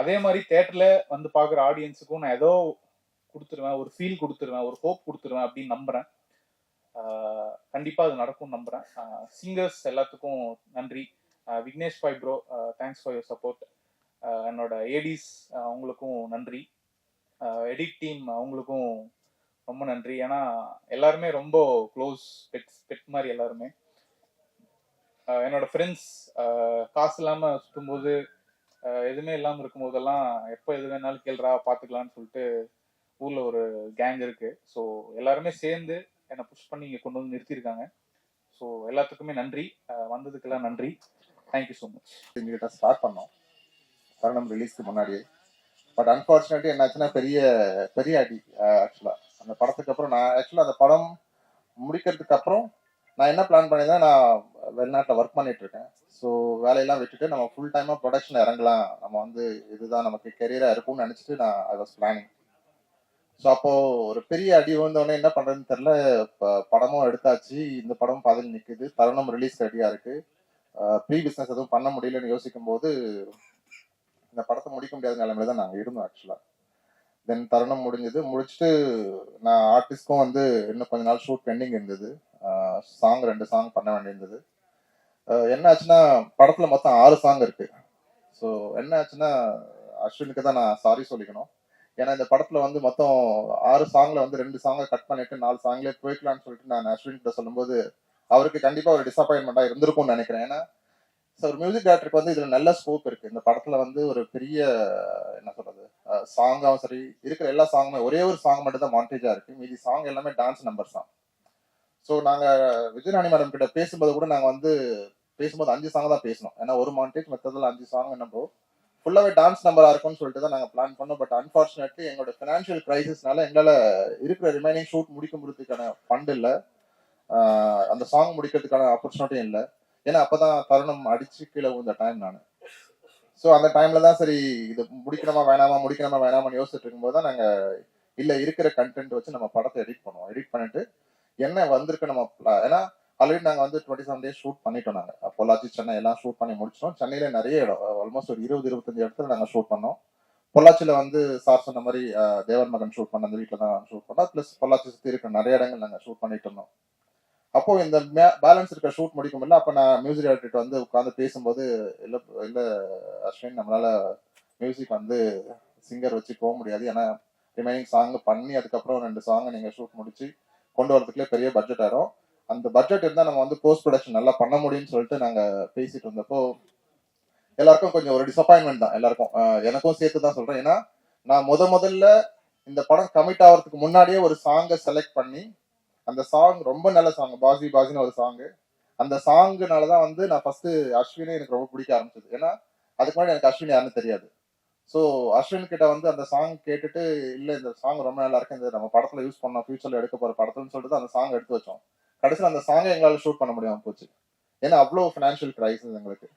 அதே மாதிரி தேட்டரில் வந்து பார்க்குற ஆடியன்ஸுக்கும் நான் ஏதோ கொடுத்துருவேன், ஒரு ஃபீல் கொடுத்துருவேன், ஒரு ஹோப் கொடுத்துருவேன் அப்படின்னு நம்புகிறேன். கண்டிப்பாக அது நடக்கும்னு நம்புகிறேன். சிங்கர்ஸ் எல்லாத்துக்கும் நன்றி. Vignesh bye bro, thanks for your support. என்னோட ஏடிஸ் அவங்களுக்கும் நன்றி. எடிட் டீம் அவங்களுக்கும் ரொம்ப நன்றி. ஏன்னா எல்லாருமே ரொம்ப க்ளோஸ் பெட் மாதிரி எல்லாருமே. என்னோட ஃப்ரெண்ட்ஸ் காசு இல்லாமல் சுற்றும்போது, எதுவுமே இல்லாமல் இருக்கும்போதெல்லாம் எப்போ எது வேணாலும் கேள்றா பார்த்துக்கலான்னு சொல்லிட்டு ஊரில் ஒரு கேங் இருக்கு. ஸோ எல்லாருமே சேர்ந்து என்னை புஷ் பண்ணி இங்கே கொண்டு வந்து நிறுத்தியிருக்காங்க. ஸோ எல்லாத்துக்குமே நன்றி. வந்ததுக்கெல்லாம் நன்றி. Thank you so much. எங்ககிட்ட ஸ்டார்ட் பண்ணோம் தருணம் ரிலீஸ்க்கு முன்னாடியே. பட் அன்ஃபார்ச்சுனேட்லி என்னாச்சுன்னா பெரிய பெரிய அடி. ஆக்சுவலாக அந்த படத்துக்கு அப்புறம் நான் அந்த படம் முடிக்கிறதுக்கு அப்புறம் நான் என்ன பிளான் பண்ணியிருந்தேன், நான் வெளிநாட்டில் ஒர்க் பண்ணிட்டு இருக்கேன். ஸோ வேலையெல்லாம் விட்டுட்டு நம்ம ஃபுல் டைமாக ப்ரொடக்ஷன் இறங்கலாம், நம்ம வந்து இதுதான் நமக்கு கெரியராக இருக்கும்னு நினச்சிட்டு நான் ஐ வாஸ் பிளானிங். ஸோ அப்போது ஒரு பெரிய அடி விழுந்தோடனே என்ன பண்ணுறதுன்னு தெரில. இப்போ படமும் எடுத்தாச்சு, இந்த படம் பாதையில் நிற்குது, தருணம் ரிலீஸ் ரெடியாக இருக்குது, ப்ரீ பிஸ்னஸ் எதுவும் பண்ண முடியலன்னு யோசிக்கும் போது இந்த படத்தை முடிக்க முடியாத நிலைமையில தான் நாங்கள் இருந்தோம் ஆக்சுவலாக. தென் தருணம் முடிச்சுட்டு நான் ஆர்டிஸ்ட்க்கும் வந்து இன்னும் கொஞ்ச நாள் ஷூட் பெண்டிங் இருந்தது. 2 சாங் பண்ண வேண்டியிருந்தது. என்ன ஆச்சுன்னா படத்துல மொத்தம் 6 சாங் இருக்கு. ஸோ என்ன ஆச்சுன்னா அஸ்வினுக்கு தான் நான் சாரி சொல்லிக்கணும். ஏன்னா இந்த படத்துல வந்து மொத்தம் 6 சாங்ல வந்து 2 சாங்கை கட் பண்ணிட்டு 4 சாங்லேயே போய்க்கலான்னு சொல்லிட்டு நான் அஸ்வின்கிட்ட சொல்லும்போது அவருக்கு கண்டிப்பா ஒரு டிசப்பாயின்மெண்டா இருந்திருக்கும்னு நினைக்கிறேன். ஏன்னா ஒரு மியூசிக் டைரக்டருக்கு வந்து இதுல நல்ல ஸ்கோப் இருக்கு. இந்த படத்துல வந்து ஒரு பெரிய என்ன சொல்றது, சாங்காவும் சரி, இருக்கிற எல்லா சாங்குமே ஒரே ஒரு சாங் மட்டும் தான் மாண்டேஜா இருக்கு, மீதி சாங் எல்லாமே டான்ஸ் நம்பர்ஸ் தான். ஸோ நாங்கள் விஜயராணி மேடம் கிட்ட பேசும்போது கூட நாங்கள் வந்து பேசும்போது 5 சாங் தான் பேசணும். ஏன்னா ஒரு மாண்டேஜ் மற்றதில் 5 சாங் என்னப்போ ஃபுல்லாகவே டான்ஸ் நம்பரா இருக்கும்னு சொல்லிட்டு தான் நாங்கள் பிளான் பண்ணோம். பட் அன்ஃபார்ச்சுனேட்லி எங்களோட ஃபினான்ஷியல் கிரைசிஸ்னால எங்களால் இருக்கிற ரிமைனிங் ஷூட் முடிக்க முடியறதுக்கான ஃபண்ட் இல்லை, அந்த சாங் முடிக்கிறதுக்கான ஆப்பர்ச்சுனிட்டியும் இல்லை. ஏன்னா அப்பதான் தருணம் அடிச்சு கீழே விழுந்த டைம் நான். ஸோ அந்த டைம்ல தான் சரி இது முடிக்கணுமா வேணாமான்னு யோசிச்சுட்டு இருக்கும்போது தான் நாங்கள் இல்லை இருக்கிற கண்டென்ட் வச்சு நம்ம படத்தை எடிட் பண்ணுவோம். எடிட் பண்ணிட்டு என்ன வந்திருக்கு நம்ம ஏன்னா ஆல்ரெடி நாங்கள் வந்து 27 days ஷூட் பண்ணிட்டோம். நாங்கள் பொள்ளாச்சி சென்னை எல்லாம் ஷூட் பண்ணி முடிச்சிட்டோம். சென்னையில நிறைய இடம் ஆல்மோஸ்ட் ஒரு 20-25 இடத்துல நாங்கள் ஷூட் பண்ணோம். பொள்ளாச்சியில் வந்து சார் சொன்ன மாதிரி தேவன் மகன் ஷூட் பண்ண அந்த வீட்டில் தான் ஷூட் பண்ணோம். ப்ளஸ் பொள்ளாச்சி சுற்றி இருக்கிற நிறைய இடங்கள் நாங்கள் ஷூட் பண்ணிட்டு இருந்தோம். அப்போ இந்த பேலன்ஸ் இருக்க ஷூட் முடிக்க முடியல. அப்போ நான் மியூசிக் டைரக்டர் வந்து உட்காந்து பேசும்போது இல்லை அஸ்வின், நம்மளால மியூசிக் வந்து சிங்கர் வச்சு போக முடியாது. ஏன்னா ரிமைனிங் சாங் பண்ணி அதுக்கப்புறம் 2 சாங் நீங்கள் ஷூட் முடிச்சு கொண்டு வரதுக்குள்ளே பெரிய பட்ஜெட் ஆயிடும். அந்த பட்ஜெட் இருந்தால் நம்ம வந்து போஸ்ட் ப்ரொடக்ஷன் நல்லா பண்ண முடியும்னு சொல்லிட்டு நாங்கள் பேசிட்டு இருந்தப்போ எல்லாருக்கும் கொஞ்சம் ஒரு டிசப்பாயின்மெண்ட் தான் எல்லாருக்கும், எனக்கும் சேர்த்து தான் சொல்கிறேன். ஏன்னா நான் முதல்ல இந்த படம் கமிட் ஆகிறதுக்கு முன்னாடியே ஒரு சாங்கை செலக்ட் பண்ணி, அந்த சாங் ரொம்ப நல்ல சாங், பாசின்னு ஒரு சாங்கு. அந்த சாங்குனால தான் வந்து நான் ஃபர்ஸ்ட் அஸ்வினே எனக்கு ரொம்ப பிடிக்க ஆரம்பிச்சது. ஏன்னா அதுக்கு முன்னாடி எனக்கு அஸ்வின் யாருன்னு தெரியாது. ஸோ அஸ்வின் கிட்ட வந்து அந்த சாங் கேட்டுட்டு இல்லை இந்த சாங் ரொம்ப நல்லா இருக்கு, இந்த நம்ம படத்துல யூஸ் பண்ணோம், ஃபியூச்சர்ல எடுக்க போற படத்துலன்னு சொல்லிட்டு அந்த சாங் எடுத்து வச்சோம். கடைசியில் அந்த சாங்கை எங்களால் ஷூட் பண்ண முடியாமல் போச்சு. ஏன்னா அவ்வளோ ஃபினான்ஷியல் கிரைசிஸ் எங்களுக்கு.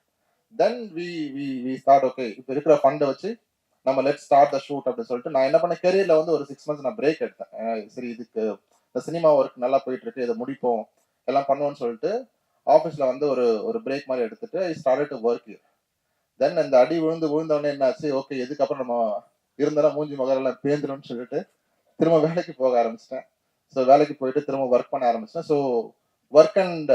தென் வி ஸ்டார்ட் ஓகே இப்போ இருக்கிற ஃபண்டை வச்சு நம்ம லெட் ஸ்டார்ட் த ஷூட் அப்படின்னு சொல்லிட்டு நான் என்ன பண்ண கெரியர்ல வந்து ஒரு 6 months நான் பிரேக் எடுத்தேன். சரி இதுக்கு இந்த சினிமா ஒர்க் நல்லா போயிட்டு இருக்கு, இதை முடிப்போம் எல்லாம் பண்ணுவோம்னு சொல்லிட்டு ஆஃபீஸ்ல வந்து ஒரு பிரேக் மாதிரி எடுத்துட்டு I started to work here. Then இந்த அடி விழுந்தோடனே என்னாச்சு, ஓகே இதுக்கப்புறம் நம்ம இருந்தாலும் மூஞ்சி முகரெல்லாம் பேந்துரும்னு சொல்லிட்டு திரும்ப வேலைக்கு போக ஆரம்பிச்சிட்டேன். ஸோ வேலைக்கு போயிட்டு திரும்ப ஒர்க் பண்ண ஆரம்பிச்சிட்டேன். ஸோ ஒர்க் அண்ட்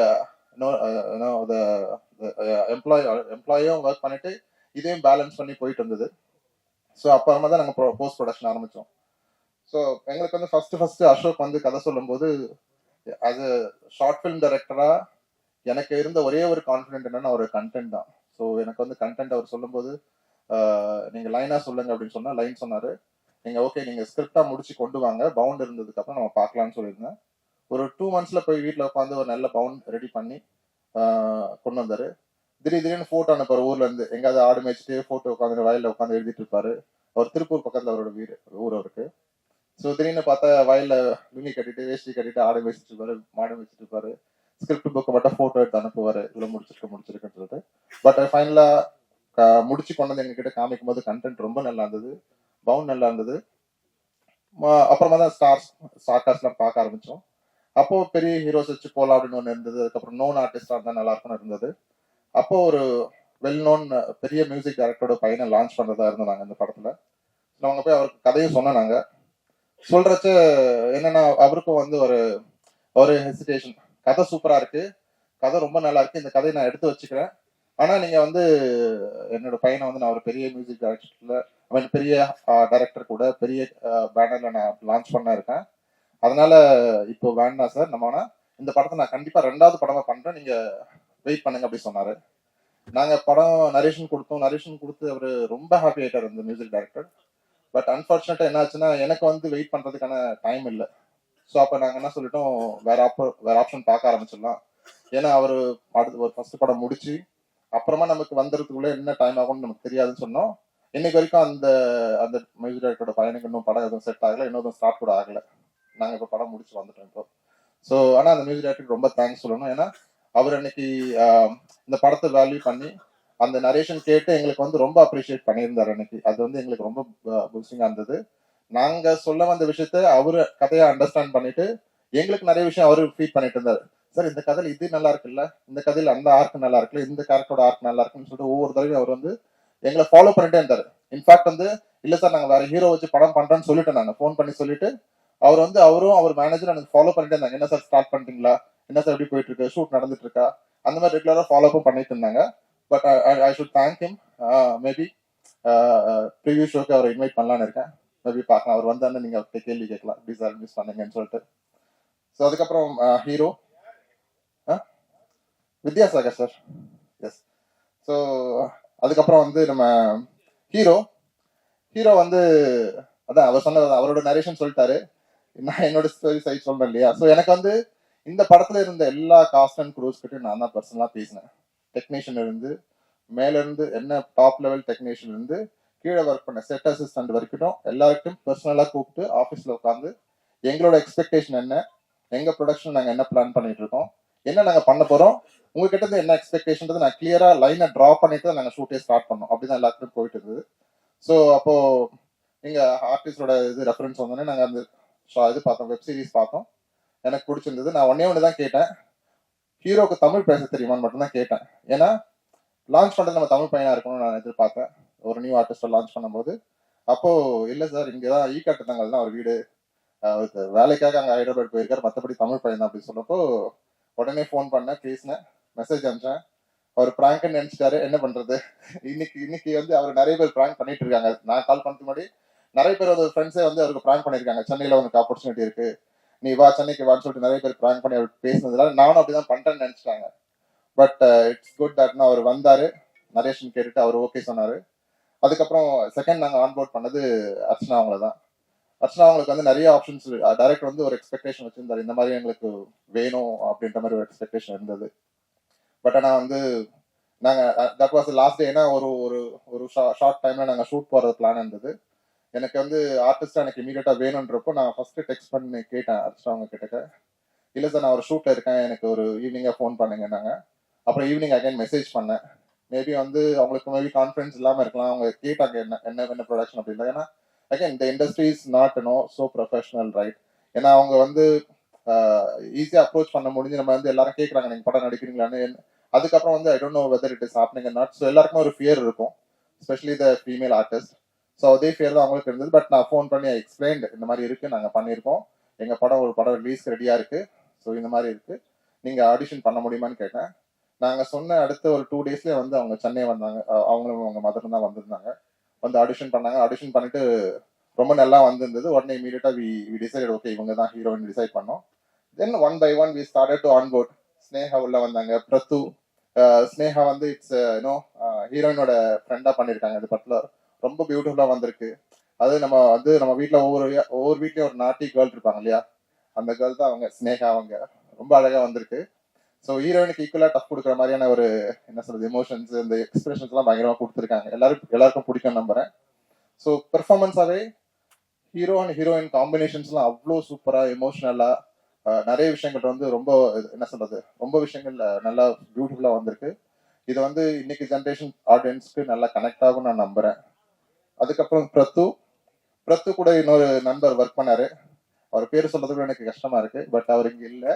எம்ப்ளாயும் ஒர்க் பண்ணிட்டு இதையும் பேலன்ஸ் பண்ணி போயிட்டு இருந்தது. ஸோ அப்புறமா தான் நாங்கள் போஸ்ட் ப்ரொடக்ஷன் ஆரம்பித்தோம். ஸோ எங்களுக்கு வந்து ஃபர்ஸ்ட் அசோக் வந்து கதை சொல்லும்போது அது ஷார்ட் ஃபிலிம் டைரக்டரா எனக்கு இருந்த ஒரே ஒரு கான்ஃபிடென்ட் என்னன்னா ஒரு கண்டென்ட் தான். ஸோ எனக்கு வந்து கண்டென்ட் அவர் சொல்லும்போது நீங்கள் லைனா சொல்லுங்க அப்படின்னு சொன்னா லைன் சொன்னாரு. நீங்க ஓகே நீங்க ஸ்கிரிப்டா முடிச்சு கொண்டு வாங்க, பவுண்ட் இருந்ததுக்கு அப்புறம் நம்ம பார்க்கலாம்னு சொல்லியிருந்தேன். ஒரு 2 monthsல போய் வீட்டில் உட்காந்து ஒரு நல்ல பவுண்ட் ரெடி பண்ணி கொண்டு வந்தாரு. திடீர்னு போட்டோ அனுப்பாரு ஊர்ல இருந்து, எங்காவது ஆடு மேய்ச்சிட்டு போட்டோ உட்காந்து வயல்ல உட்காந்து எழுதிட்டு இருப்பாரு. அவர் திருப்பூர் பக்கத்துல அவரோட ஊர் அவருக்கு. ஸோ திடீர்னு பார்த்தா வயல்ல லுங்கி கட்டிட்டு வேஷ்டி கட்டிட்டு ஆடு மேய்ச்சிட்டு இருப்பாரு, மாடு மேய்ச்சிட்டு இருப்பாரு. ஸ்கிரிப்ட் புக்கை மட்டும் போட்டோ எடுத்து அனுப்புவாரு, இவ்வளவு முடிச்சிருக்குன்னு சொல்லிட்டு. பட் ஃபைனலா முடிச்சு கொண்டு வந்து எங்ககிட்ட காமிக்கும் போது கண்டென்ட் ரொம்ப நல்லா இருந்தது, பவுண்ட் நல்லா இருந்தது. அப்புறமா தான் ஸ்டார் காஸ்ட்லாம் பார்க்க ஆரம்பிச்சோம். அப்போ பெரிய ஹீரோஸ் வச்சு போலாம் அப்படின்னு ஒன்று இருந்தது. அதுக்கப்புறம் நோன் ஆர்டிஸ்டா இருந்தால் நல்லா இருக்கும்னு இருந்தது. அப்போ ஒரு வெல் நோன் பெரிய மியூசிக் டைரக்டரோட பையனை லான்ச் பண்றதா இருந்தோம் நாங்கள் இந்த படத்துல. அவங்க போய் அவருக்கு கதையும் சொன்னோம். நாங்க சொல்றச்ச என்னன்னா அவருக்கும் வந்து ஒரு ஹெசிடேஷன், கதை சூப்பரா இருக்கு, கதை ரொம்ப நல்லா இருக்கு, இந்த கதையை நான் எடுத்து வச்சுக்கிறேன், ஆனா நீங்க வந்து என்னோட பையனை வந்து நான் ஒரு பெரிய மியூசிக் டைரக்டர்ல பெரிய டைரக்டர் கூட பெரிய பேனர்ல நான் லான்ச் பண்ண இருக்கேன், அதனால இப்போ வேண்டாம் சார், நம்ம இந்த படத்தை நான் கண்டிப்பா 2வது படமா பண்றேன், நீங்க வெயிட் பண்ணுங்க அப்படி சொன்னாரு. நாங்க படம் நரேஷன் கொடுத்து அவரு ரொம்ப ஹாப்பி ஆயிட்டாரு இந்த மியூசிக் டைரக்டர். பட் அன்பார்ச்சுனேட்டா என்ன ஆச்சுன்னா எனக்கு வந்து வெயிட் பண்றதுக்கான டைம் இல்லை. ஸோ அப்போ நாங்கள் என்ன சொல்லிட்டோம், வேற ஆப்ஷன் பார்க்க ஆரம்பிச்சிடலாம். ஏன்னா அவர் அடுத்து ஒரு ஃபர்ஸ்ட் படம் முடிச்சு அப்புறமா நமக்கு வந்துறதுக்குள்ள என்ன டைம் ஆகும்னு நமக்கு தெரியாதுன்னு சொன்னோம். இன்னைக்கு வரைக்கும் அந்த மியூசிக் டைரக்டரோட பையனுக்கு இன்னும் படம் எதுவும் செட் ஆகலை, இன்னும் ஸ்டார்ட் கூட ஆகலை. நாங்கள் இப்போ படம் முடிச்சு வந்துட்டோம் இப்போ. ஸோ ஆனால் அந்த மியூசிக் டைரக்டருக்கு ரொம்ப தேங்க்ஸ் சொல்லணும். ஏன்னா அவர் அன்னைக்கு இந்த படத்தை வேல்யூ பண்ணி அந்த நரேஷன் கேட்டு எங்களுக்கு வந்து ரொம்ப அப்ரிஷியேட் பண்ணியிருந்தாரு அன்னைக்கு. அது வந்து எங்களுக்கு ரொம்ப பூஸ்டிங்கா இருந்தது. நாங்க சொல்ல வந்த விஷயத்த அவரு கதையை அண்டர்ஸ்டாண்ட் பண்ணிட்டு எங்களுக்கு நிறைய விஷயம் அவரு ஃபீட் பண்ணிட்டு இருந்தாரு. சார் இந்த கதையில இது நல்லா இருக்குல்ல, இந்த கதையில அந்த ஆர்க் நல்லா இருக்குல்ல, இந்த கேரக்டரோட ஆர்க் நல்லா இருக்குன்னு சொல்லிட்டு ஒவ்வொரு தடவையும் அவர் வந்து எங்களை ஃபாலோ பண்ணிட்டே இருந்தாரு. இன்ஃபேக்ட் வந்து இல்ல சார் நாங்க வேற ஹீரோ வச்சு படம் பண்றோம்னு சொல்லிட்டு நாங்க ஃபோன் பண்ணி சொல்லிட்டு அவரும் அவர் மேனேஜர் எனக்கு ஃபாலோ பண்ணிட்டே இருந்தாங்க. என்ன சார் ஸ்டார்ட் பண்ணிட்டீங்களா, என்ன சார் எப்படி போயிட்டு இருக்கு, ஷூட் நடந்துட்டு இருக்கா, அந்த மாதிரி ரெகுலரா ஃபாலோ பண்ணிட்டு இருந்தாங்க. But I should thank him. Maybe preview ஷோக்கு அவரை இன்வைட் பண்ணலான்னு இருக்கேன். மேபி பார்க்கலாம், அவர் வந்தாருன்னு நீங்க அவர்கிட்ட கேள்வி கேட்கலாம், எப்படி சார் மிஸ் பண்ணீங்கன்னு சொல்லிட்டு. ஸோ அதுக்கப்புறம் hero Vidyasagar sir. Yes. So அதுக்கப்புறம் வந்து நம்ம ஹீரோ வந்து அதான் அவர் சொன்னது, அவரோட நரேஷன் சொல்லிட்டாரு, நான் என்னோட ஸ்டோரி சைட் சொல்றேன் இல்லையா. ஸோ எனக்கு வந்து இந்த படத்துல இருந்த எல்லா காஸ்ட் அண்ட் க்ரூஸ் கிட்டையும் நான் தான் பர்சனலா பேசினேன். டெக்னீஷியன் இருந்து மேல இருந்து என்ன டாப் லெவல் டெக்னீஷியன் இருந்து கீழே ஒர்க் பண்ண செட் அசிஸ்டன்ட் வரைக்கும் எல்லாருக்கும் பர்சனலா கூப்பிட்டு ஆஃபீஸ்ல உட்காந்து எங்களோட எக்ஸ்பெக்டேஷன் என்ன, எங்க ப்ரொடக்ஷன் நாங்க என்ன பிளான் பண்ணிட்டு இருக்கோம், என்ன நாங்க பண்ண போறோம், உங்ககிட்ட இருந்து என்ன எக்ஸ்பெக்டேஷன் நான் கிளியரா லைனை டிரா பண்ணிட்டு தான் நாங்க ஷூட்டே ஸ்டார்ட் பண்ணோம். அப்படிதான் எல்லாத்துக்கும் போயிட்டு இருந்தது. ஸோ அப்போ நீங்க ஆர்டிஸ்டோட இது ரெஃபரன்ஸ் வந்தோடனே நாங்க அந்த இது பார்த்தோம், வெப் சீரிஸ் பார்த்தோம். எனக்கு பிடிச்சிருந்தது. நான் ஒண்ணு தான் கேட்டேன், ஹீரோக்கு தமிழ் பேச தெரியுமான்னு மட்டும் தான் கேட்டேன். ஏன்னா லான்ச் பண்றது நம்ம தமிழ் பையனா இருக்கணும்னு நான் எதிர்பார்த்தேன் ஒரு நியூ ஆர்டிஸ்ட லான்ச் பண்ணும்போது. அப்போ இல்லை சார், இங்கதான் ஈக்காட்டுத்தங்கள் தான் ஒரு வீடு, அவருக்கு வேலைக்காக அங்கே ஹைதராபாத் போயிருக்காரு, மற்றபடி தமிழ் பையன் தான் அப்படின்னு சொன்னப்போ உடனே ஃபோன் பண்ணேன், பேசினேன், மெசேஜ் அனுப்பிச்சேன். அவர் பிராங்க்னு நினைச்சிட்டாரு. என்ன பண்றது, இன்னைக்கு வந்து அவர் நிறைய பேர் பிராங்க் பண்ணிட்டு இருக்காங்க. நான் கால் பண்ணதுக்கு முன்னாடி நிறைய பேர் ஒரு ஃப்ரெண்ட்ஸே வந்து அவருக்கு பிராங்க் பண்ணியிருக்காங்க. சென்னையில உனக்கு ஆப்பர்ச்சுனிட்டி இருக்கு, நீ வா சென்னைக்கு வான்னு சொல்லிட்டு நிறைய பேர் பிராங்க் பண்ணி அவர் பேசினதுனால நானும் அப்படிதான் பண்ணிட்டேன்னு நினைச்சிட்டாங்க. பட் இட்ஸ் குட் தட்னா அவர் வந்தாரு, நரேஷன் கேட்டுட்டு அவர் ஓகே சொன்னாரு. அதுக்கப்புறம் செகண்ட் நாங்கள் ஆன்போர்ட் பண்ணது அர்ச்சனா அவங்கள தான். அர்ச்சனா அவங்களுக்கு வந்து நிறைய ஆப்ஷன்ஸ், டைரக்டர் வந்து ஒரு எக்ஸ்பெக்டேஷன் வச்சிருந்தாரு, இந்த மாதிரி எங்களுக்கு வேணும் அப்படின்ற மாதிரி ஒரு எக்ஸ்பெக்டேஷன் இருந்தது. பட் ஆனால் வந்து நாங்கள் தட் வாஸ் லாஸ்ட் டே. ஏன்னா ஒரு ஒரு ஒரு ஷார்ட் டைம்ல நாங்கள் ஷூட் போகிறது பிளான் இருந்தது. எனக்கு வந்து ஆர்டிஸ்டா எனக்கு இமீடியட்டா வேணுன்றப்போ நான் ஃபர்ஸ்ட் டெக்ஸ்ட் பண்ணி கேட்டேன் அர்ச்சனா அவங்க கிட்ட. இல்லை சார் நான் ஒரு ஷூட்ல இருக்கேன், எனக்கு ஒரு ஈவினிங்கா ஃபோன் பண்ணுங்கன்னாங்க. அப்புறம் ஈவினிங் அகைன் மெசேஜ் பண்ணேன். மேபி வந்து அவங்களுக்கு மேபி கான்ஃபிடன்ஸ் இல்லாமல் இருக்கலாம், அவங்க கேட்டாங்க என்ன என்ன என்ன ப்ரொடக்ஷன் அப்படின்னா. ஏன்னா அகைன் இந்த industry is not so professional, right? ஏன்னா அவங்க வந்து ஈஸியாக அப்ரோச் பண்ண முடிஞ்சு நம்ம வந்து எல்லாரும் கேட்குறாங்க நீங்கள் படம் நடிக்கிறீங்களான்னு. அதுக்கப்புறம் வந்து I don't know whether it is happening or not. So எல்லாருக்குமே ஒரு ஃபியர் இருக்கும், specially the female artist. So அதே ஃபியர் தான் அவங்களுக்கு இருந்தது. பட் நான் ஃபோன் பண்ணி எக்ஸ்பிளைன்டு, இந்த மாதிரி இருக்கு, நாங்கள் பண்ணியிருக்கோம், எங்கள் படம் ஒரு படம் ரிலீஸ்க்கு ரெடியாக இருக்கு, ஸோ இந்த மாதிரி இருக்கு, நீங்கள் ஆடிஷன் பண்ண முடியுமான்னு கேட்டேன். நாங்கள் சொன்ன அடுத்த ஒரு 2 டேஸ்லேயே வந்து அவங்க சென்னை வந்தாங்க. அவங்களும் அவங்க மதரும் தான் வந்திருந்தாங்க. வந்து ஆடிஷன் பண்ணாங்க. ஆடிஷன் பண்ணிட்டு ரொம்ப நல்லா வந்திருந்தது. உடனே இமீடியட்டா வி டிசைட், ஓகே இவங்க தான் ஹீரோயின் டிசைட் பண்ணோம். Then one by one we started to onboard. Sneha உள்ள வந்தாங்க, பிரத்து. ஸ்னேகா வந்து இட்ஸ் யூனோ ஹீரோயினோட ஃப்ரெண்டா பண்ணியிருக்காங்க. இந்த படத்துல ரொம்ப பியூட்டிஃபுல்லா வந்திருக்கு. அது நம்ம வந்து நம்ம வீட்டில் ஒவ்வொரு வீட்லயும் ஒரு நாட்டி கேர்ள் இருப்பாங்க இல்லையா, அந்த கேர்ள் தான் அவங்க ஸ்னேகா. அவங்க ரொம்ப அழகா வந்திருக்கு. ஸோ ஹீரோயினுக்கு ஈக்குவலா டஃப் கொடுக்குற மாதிரியான ஒரு என்ன சொல்றது எமோஷன்ஸ், இந்த எக்ஸ்பிரஷன்ஸ் எல்லாம் பயங்கரமா கொடுத்துருக்காங்க. எல்லாருக்கும் பிடிக்கும் நம்புறேன். ஸோ பெர்ஃபார்மன்ஸாவே ஹீரோ அண்ட் ஹீரோயின் காம்பினேஷன்ஸ்லாம் அவ்வளோ சூப்பரா எமோஷனலா நிறைய விஷயங்கள் வந்து ரொம்ப என்ன சொல்றது ரொம்ப விஷயங்கள் நல்லா பியூட்டிஃபுல்லா வந்திருக்கு. இது வந்து இன்னைக்கு ஜென்ரேஷன் ஆடியன்ஸ்க்கு நல்லா கனெக்ட் ஆகும் நான் நம்புறேன். அதுக்கப்புறம் பிரத்து கூட இன்னொரு நண்பர் ஒர்க் பண்ணாரு. அவர் பேர் சொல்றதுக்கு எனக்கு கஷ்டமா இருக்கு, பட் அவர் இங்க இல்லை.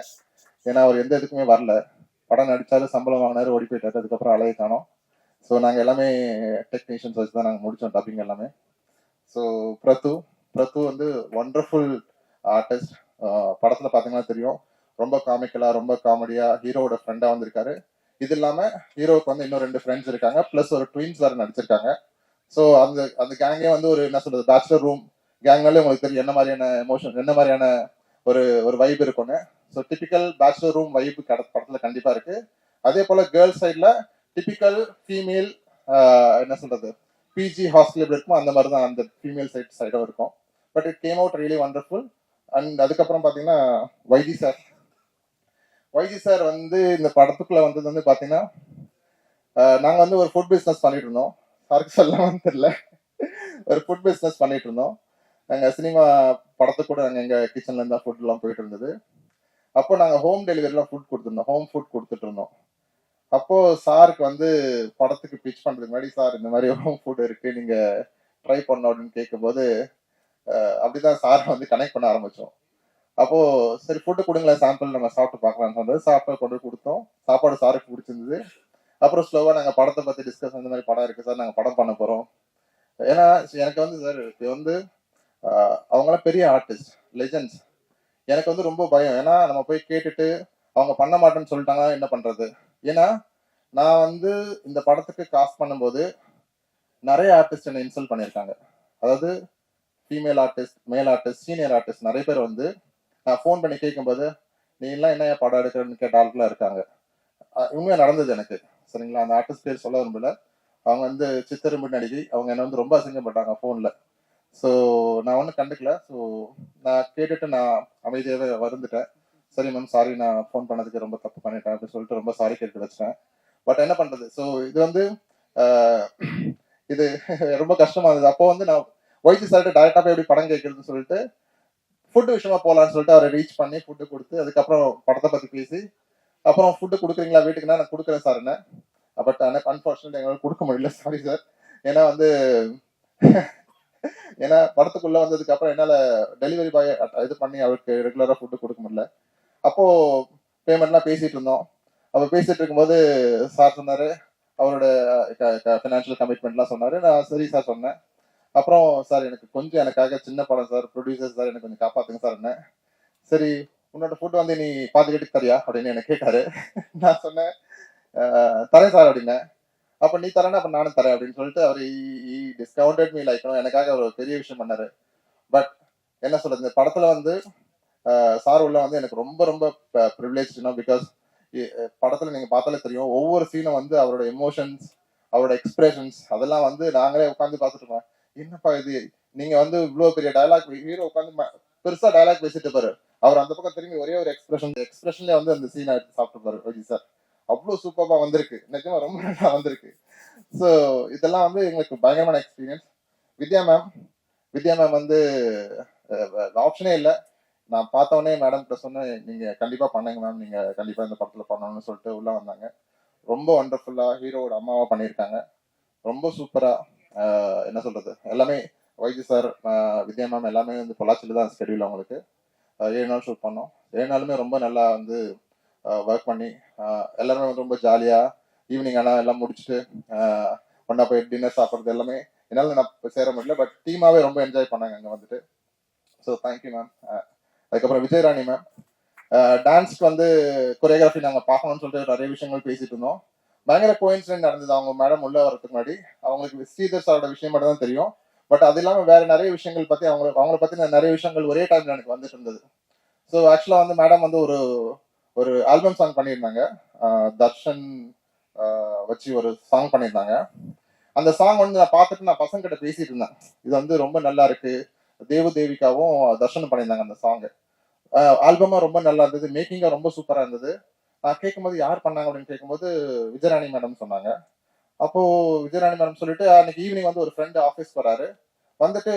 ஏன்னா அவர் எந்த இதுக்குமே வரல. படம் நடிச்சாலும் சம்பளம் வாங்கினாரு, ஓடி போயிட்டாரு. அதுக்கப்புறம் அலைய காணோம். ஸோ நாங்கள் எல்லாமே டெக்னீஷியன்ஸ் வச்சு தான் நாங்கள் முடித்தோம் டப்பிங் எல்லாமே. ஸோ பிரத்து வந்து ஒண்டர்ஃபுல் ஆர்டிஸ்ட். படத்தில் பார்த்தீங்கன்னா தெரியும், ரொம்ப காமிக்கலாக ரொம்ப காமெடியாக ஹீரோவோட ஃப்ரெண்டாக வந்திருக்காரு. இது இல்லாமல் ஹீரோவுக்கு வந்து இன்னும் 2 ஃப்ரெண்ட்ஸ் இருக்காங்க, ப்ளஸ் ஒரு ட்வின்ஸ் வேறு நடிச்சிருக்காங்க. ஸோ அந்த கேங்கே வந்து ஒரு என்ன சொல்றது பேச்சுலர் ரூம் கேங்னாலே உங்களுக்கு தெரியும் என்ன மாதிரியான எமோஷன், என்ன மாதிரியான ஒரு வைப் இருக்கும்னு. So typical bachelor room vibe படத்துல கண்டிப்பா இருக்கு. அதே போல கேர்ள்ஸ் சைட்ல டிபிக்கல் ஃபீமேல் என்ன சொல்றது பிஜி ஹாஸ்டல் எப்படி இருக்குமோ அந்த மாதிரி தான் அந்த ஃபீமேல் சைடும் இருக்கும். But it came out really wonderful. And அதுக்கப்புறம் பார்த்தீங்கன்னா வைஜி சார் வந்து இந்த படத்துக்குள்ள வந்தது வந்து பார்த்தீங்கன்னா நாங்கள் வந்து ஒரு ஃபுட் பிஸ்னஸ் பண்ணிட்டு இருந்தோம். சாருக்கு சொல்லலாம்னு தெரியல, ஒரு ஃபுட் பிஸ்னஸ் பண்ணிட்டு இருந்தோம். நாங்கள் சினிமா படத்துக்கு கூட நாங்கள் எங்கள் கிச்சன்ல இருந்தால் ஃபுட்லாம் போயிட்டு இருந்தது. அப்போ நாங்கள் ஹோம் டெலிவரிலாம் ஃபுட் கொடுத்துருந்தோம், ஹோம் ஃபுட் கொடுத்துட்டு இருந்தோம். அப்போ சாருக்கு வந்து படத்துக்கு பிச் பண்றதுக்கு முன்னாடி, சார் இந்த மாதிரி ஹோம் ஃபுட் இருக்கு, நீங்க ட்ரை பண்ணணும் அப்படின்னு கேட்கும்போது அப்படிதான் சார் வந்து கனெக்ட் பண்ண ஆரம்பிச்சோம். அப்போ சரி ஃபுட்டு கொடுங்களேன் சாம்பிள் நம்ம சாப்பிட்டு பார்க்கலாம்னு சொன்னது. சாப்பாடு கொண்டு கொடுத்தோம். சாப்பாடு சாருக்கு பிடிச்சிருந்தது. அப்புறம் ஸ்லோவா நாங்கள் படத்தை பத்தி டிஸ்கஸ், இந்த மாதிரி படம் இருக்கு சார், நாங்கள் படம் பண்ண போறோம். ஏன்னா எனக்கு வந்து சார் இப்போ வந்து அவங்களாம் பெரிய ஆர்டிஸ்ட் லெஜெண்ட்ஸ். எனக்கு வந்து ரொம்ப பயம். ஏன்னா நம்ம போய் கேட்டுட்டு அவங்க பண்ண மாட்டேன்னு சொல்லிட்டாங்கன்னா என்ன பண்றது. ஏன்னா நான் வந்து இந்த படத்துக்கு காஸ்ட் பண்ணும்போது நிறைய ஆர்டிஸ்ட் என்னை இன்சல்ட் பண்ணியிருக்காங்க. அதாவது ஃபீமேல் ஆர்டிஸ்ட், மேல் ஆர்டிஸ்ட், சீனியர் ஆர்டிஸ்ட் நிறைய பேர் வந்து நான் ஃபோன் பண்ணி கேட்கும்போது நீ எல்லாம் என்ன படம் எடுக்கிறன்னு கேட்ட ஆட்களாக இருக்காங்க. உண்மையாக நடந்தது எனக்கு, சரிங்களா? அந்த ஆர்டிஸ்ட் பேர் சொல்ல விரும்பல. அவங்க வந்து சித்திரம்பு நடிகை. அவங்க என்னை வந்து ரொம்ப அசிங்கப்பட்டாங்க ஃபோனில். ஸோ நான் ஒன்றும் கண்டுக்கல. ஸோ நான் கேட்டுட்டு நான் அமைதியாகவே வந்துட்டேன். சரி மேம் சாரி, நான் ஃபோன் பண்ணதுக்கு ரொம்ப தப்பு பண்ணிட்டேன் அப்படின்னு சொல்லிட்டு ரொம்ப சாரி கேட்டு வச்சிட்டேன். பட் என்ன பண்றது? ஸோ இது வந்து இது ரொம்ப கஷ்டமா இருந்தது. அப்போ வந்து நான் ஒய்ஜி சார்ட்டு டைரக்டா போய் எப்படி படம் கேட்கறதுன்னு சொல்லிட்டு ஃபுட்டு விஷயமா போகலான்னு சொல்லிட்டு அவரை ரீச் பண்ணி ஃபுட்டு கொடுத்து, அதுக்கப்புறம் படத்தை பத்தி பேசி, அப்புறம் ஃபுட்டு கொடுக்குறீங்களா வீட்டுக்குன்னா நான் கொடுக்குறேன் சார் என்ன. பட் ஆனால் அன்ஃபார்ச்சுனேட் எங்களால் கொடுக்க முடியல, சாரி சார். ஏன்னா வந்து ஏன்னா படத்துக்குள்ள வந்ததுக்கு அப்புறம் என்னால டெலிவரி பாய் இது பண்ணி அவருக்கு ரெகுலரா ஃபுட்டு கொடுக்க முடியல. அப்போ பேமெண்ட்லாம் பேசிட்டு இருந்தோம். அப்போ பேசிட்டு இருக்கும்போது சார் சொன்னாரு, அவரோட ஃபினான்ஷியல் கமிட்மெண்ட்லாம் சொன்னாரு. நான் சரி சார் சொன்னேன். அப்புறம் சார் எனக்கு கொஞ்சம் எனக்காக சின்ன படம் சார், ப்ரொடியூசர் சார் எனக்கு கொஞ்சம் காப்பாத்துங்க சார் என்ன. சரி உன்னோட ஃபுட் வந்து நீ பாதி ரேட்டுக்கு தரியா அப்படின்னு என்ன கேட்டாரு. நான் சொன்னேன் தரேன் சார் அப்படின்னேன். அப்ப நீ தரேன்னா அப்ப நானும் தரேன் அப்படின்னு சொல்லிட்டு அவர் டிஸ்கவுண்டட் மீ லைக் எனக்காக ஒரு பெரிய விஷயம் பண்ணாரு. பட் என்ன சொல்றது, இந்த படத்துல வந்து சார் உள்ள வந்து எனக்கு ரொம்ப ரொம்ப ப்ரிவிலேஜ்னா, பிகாஸ் படத்துல நீங்க பார்த்தாலே தெரியும் ஒவ்வொரு சீனும் வந்து அவரோட எமோஷன்ஸ், அவரோட எக்ஸ்பிரஷன்ஸ் அதெல்லாம் வந்து நாங்களே உட்காந்து பார்த்துட்டு இருக்கோம். என்னப்பா இது, நீங்க வந்து இவ்வளவு பெரிய டயலாக், ஹீரோ உட்காந்து பெருசா டயலாக் பேசிட்டு பாரு, அவர் அந்த பக்கம் திரும்பி ஒரே ஒரு எக்ஸ்பிரஷன்ல வந்து அந்த சீனை எடுத்து சாப்பிட்டு பாரு ஓகே சார். அவ்வளவு சூப்பரா வந்திருக்கு, நிஜமா ரொம்ப நல்லா வந்திருக்கு. ஸோ இதெல்லாம் வந்து எங்களுக்கு பயங்கரமான எக்ஸ்பீரியன்ஸ். வித்யா மேம் வந்து ஆப்ஷனே இல்லை. நான் பார்த்தவொடனே மேடம் கிட்ட சொன்னேன், நீங்க கண்டிப்பா பண்ணுங்க மேம், நீங்க கண்டிப்பா இந்த படத்துல பண்ணணும்னு சொல்லிட்டு உள்ள வந்தாங்க. ரொம்ப வண்டர்ஃபுல்லா ஹீரோவோட அம்மாவா பண்ணியிருக்காங்க. ரொம்ப சூப்பரா என்ன சொல்றது, எல்லாமே வைஜி சார், வித்யா மேம் எல்லாமே வந்து பொள்ளாச்சியில தான் ஸ்கெடியூல் அவங்களுக்கு. 7 நாள் ஷூட் பண்ணோம். 7 நாளுமே ரொம்ப நல்லா வந்து ஒர்க் பண்ணி எல்லாருமே வந்து ரொம்ப ஜாலியா ஈவினிங் ஆனால் எல்லாம் முடிச்சுட்டு ஒன்னா போய் டின்னர் சாப்பிட்றது எல்லாமே என்னால் நான் சேர முடியல, பட் டீமாவே ரொம்ப என்ஜாய் பண்ணாங்க அங்கே வந்துட்டு. So thank you ma'am. அதுக்கப்புறம் விஜயராணி மேம், டான்ஸ்க்கு வந்து கொரியோகிராஃபி நாங்கள் பார்க்கணும்னு சொல்லிட்டு நிறைய விஷயங்கள் பேசிட்டு இருந்தோம். பயங்கர கோயின்சிடென்ட் நடந்தது. அவங்க மேடம் உள்ள வரதுக்கு முன்னாடி அவங்களுக்கு ஸ்ரீதர் சாரோட விஷயம் மட்டும் தான் தெரியும். பட் அது இல்லாமல் வேற நிறைய விஷயங்கள் பற்றி அவங்கள பற்றி நிறைய விஷயங்கள் ஒரே டைம்ல எனக்கு வந்துட்டு இருந்தது. ஸோ ஆக்சுவலாக வந்து மேடம் வந்து ஒரு ஆல்பம் சாங் பண்ணியிருந்தாங்க, தர்ஷன் வச்சு ஒரு சாங் பண்ணியிருந்தாங்க. அந்த சாங் வந்து நான் பார்த்துட்டு நான் பசங்க கிட்ட பேசிட்டு இருந்தேன், இது வந்து ரொம்ப நல்லா இருக்கு. தேவிகாவும் தர்ஷனும் பண்ணியிருந்தாங்க அந்த சாங். ஆல்பமா ரொம்ப நல்லா இருந்தது, மேக்கிங்கா ரொம்ப சூப்பரா இருந்தது. நான் கேட்கும்போது யார் பண்ணாங்க அப்படின்னு கேட்கும்போது விஜயராணி மேடம் சொன்னாங்க. அப்போ விஜயராணி மேடம் சொல்லிட்டு அன்னைக்கு ஈவினிங் வந்து ஒரு ஃப்ரெண்டு ஆஃபீஸ் வராரு, வந்துட்டு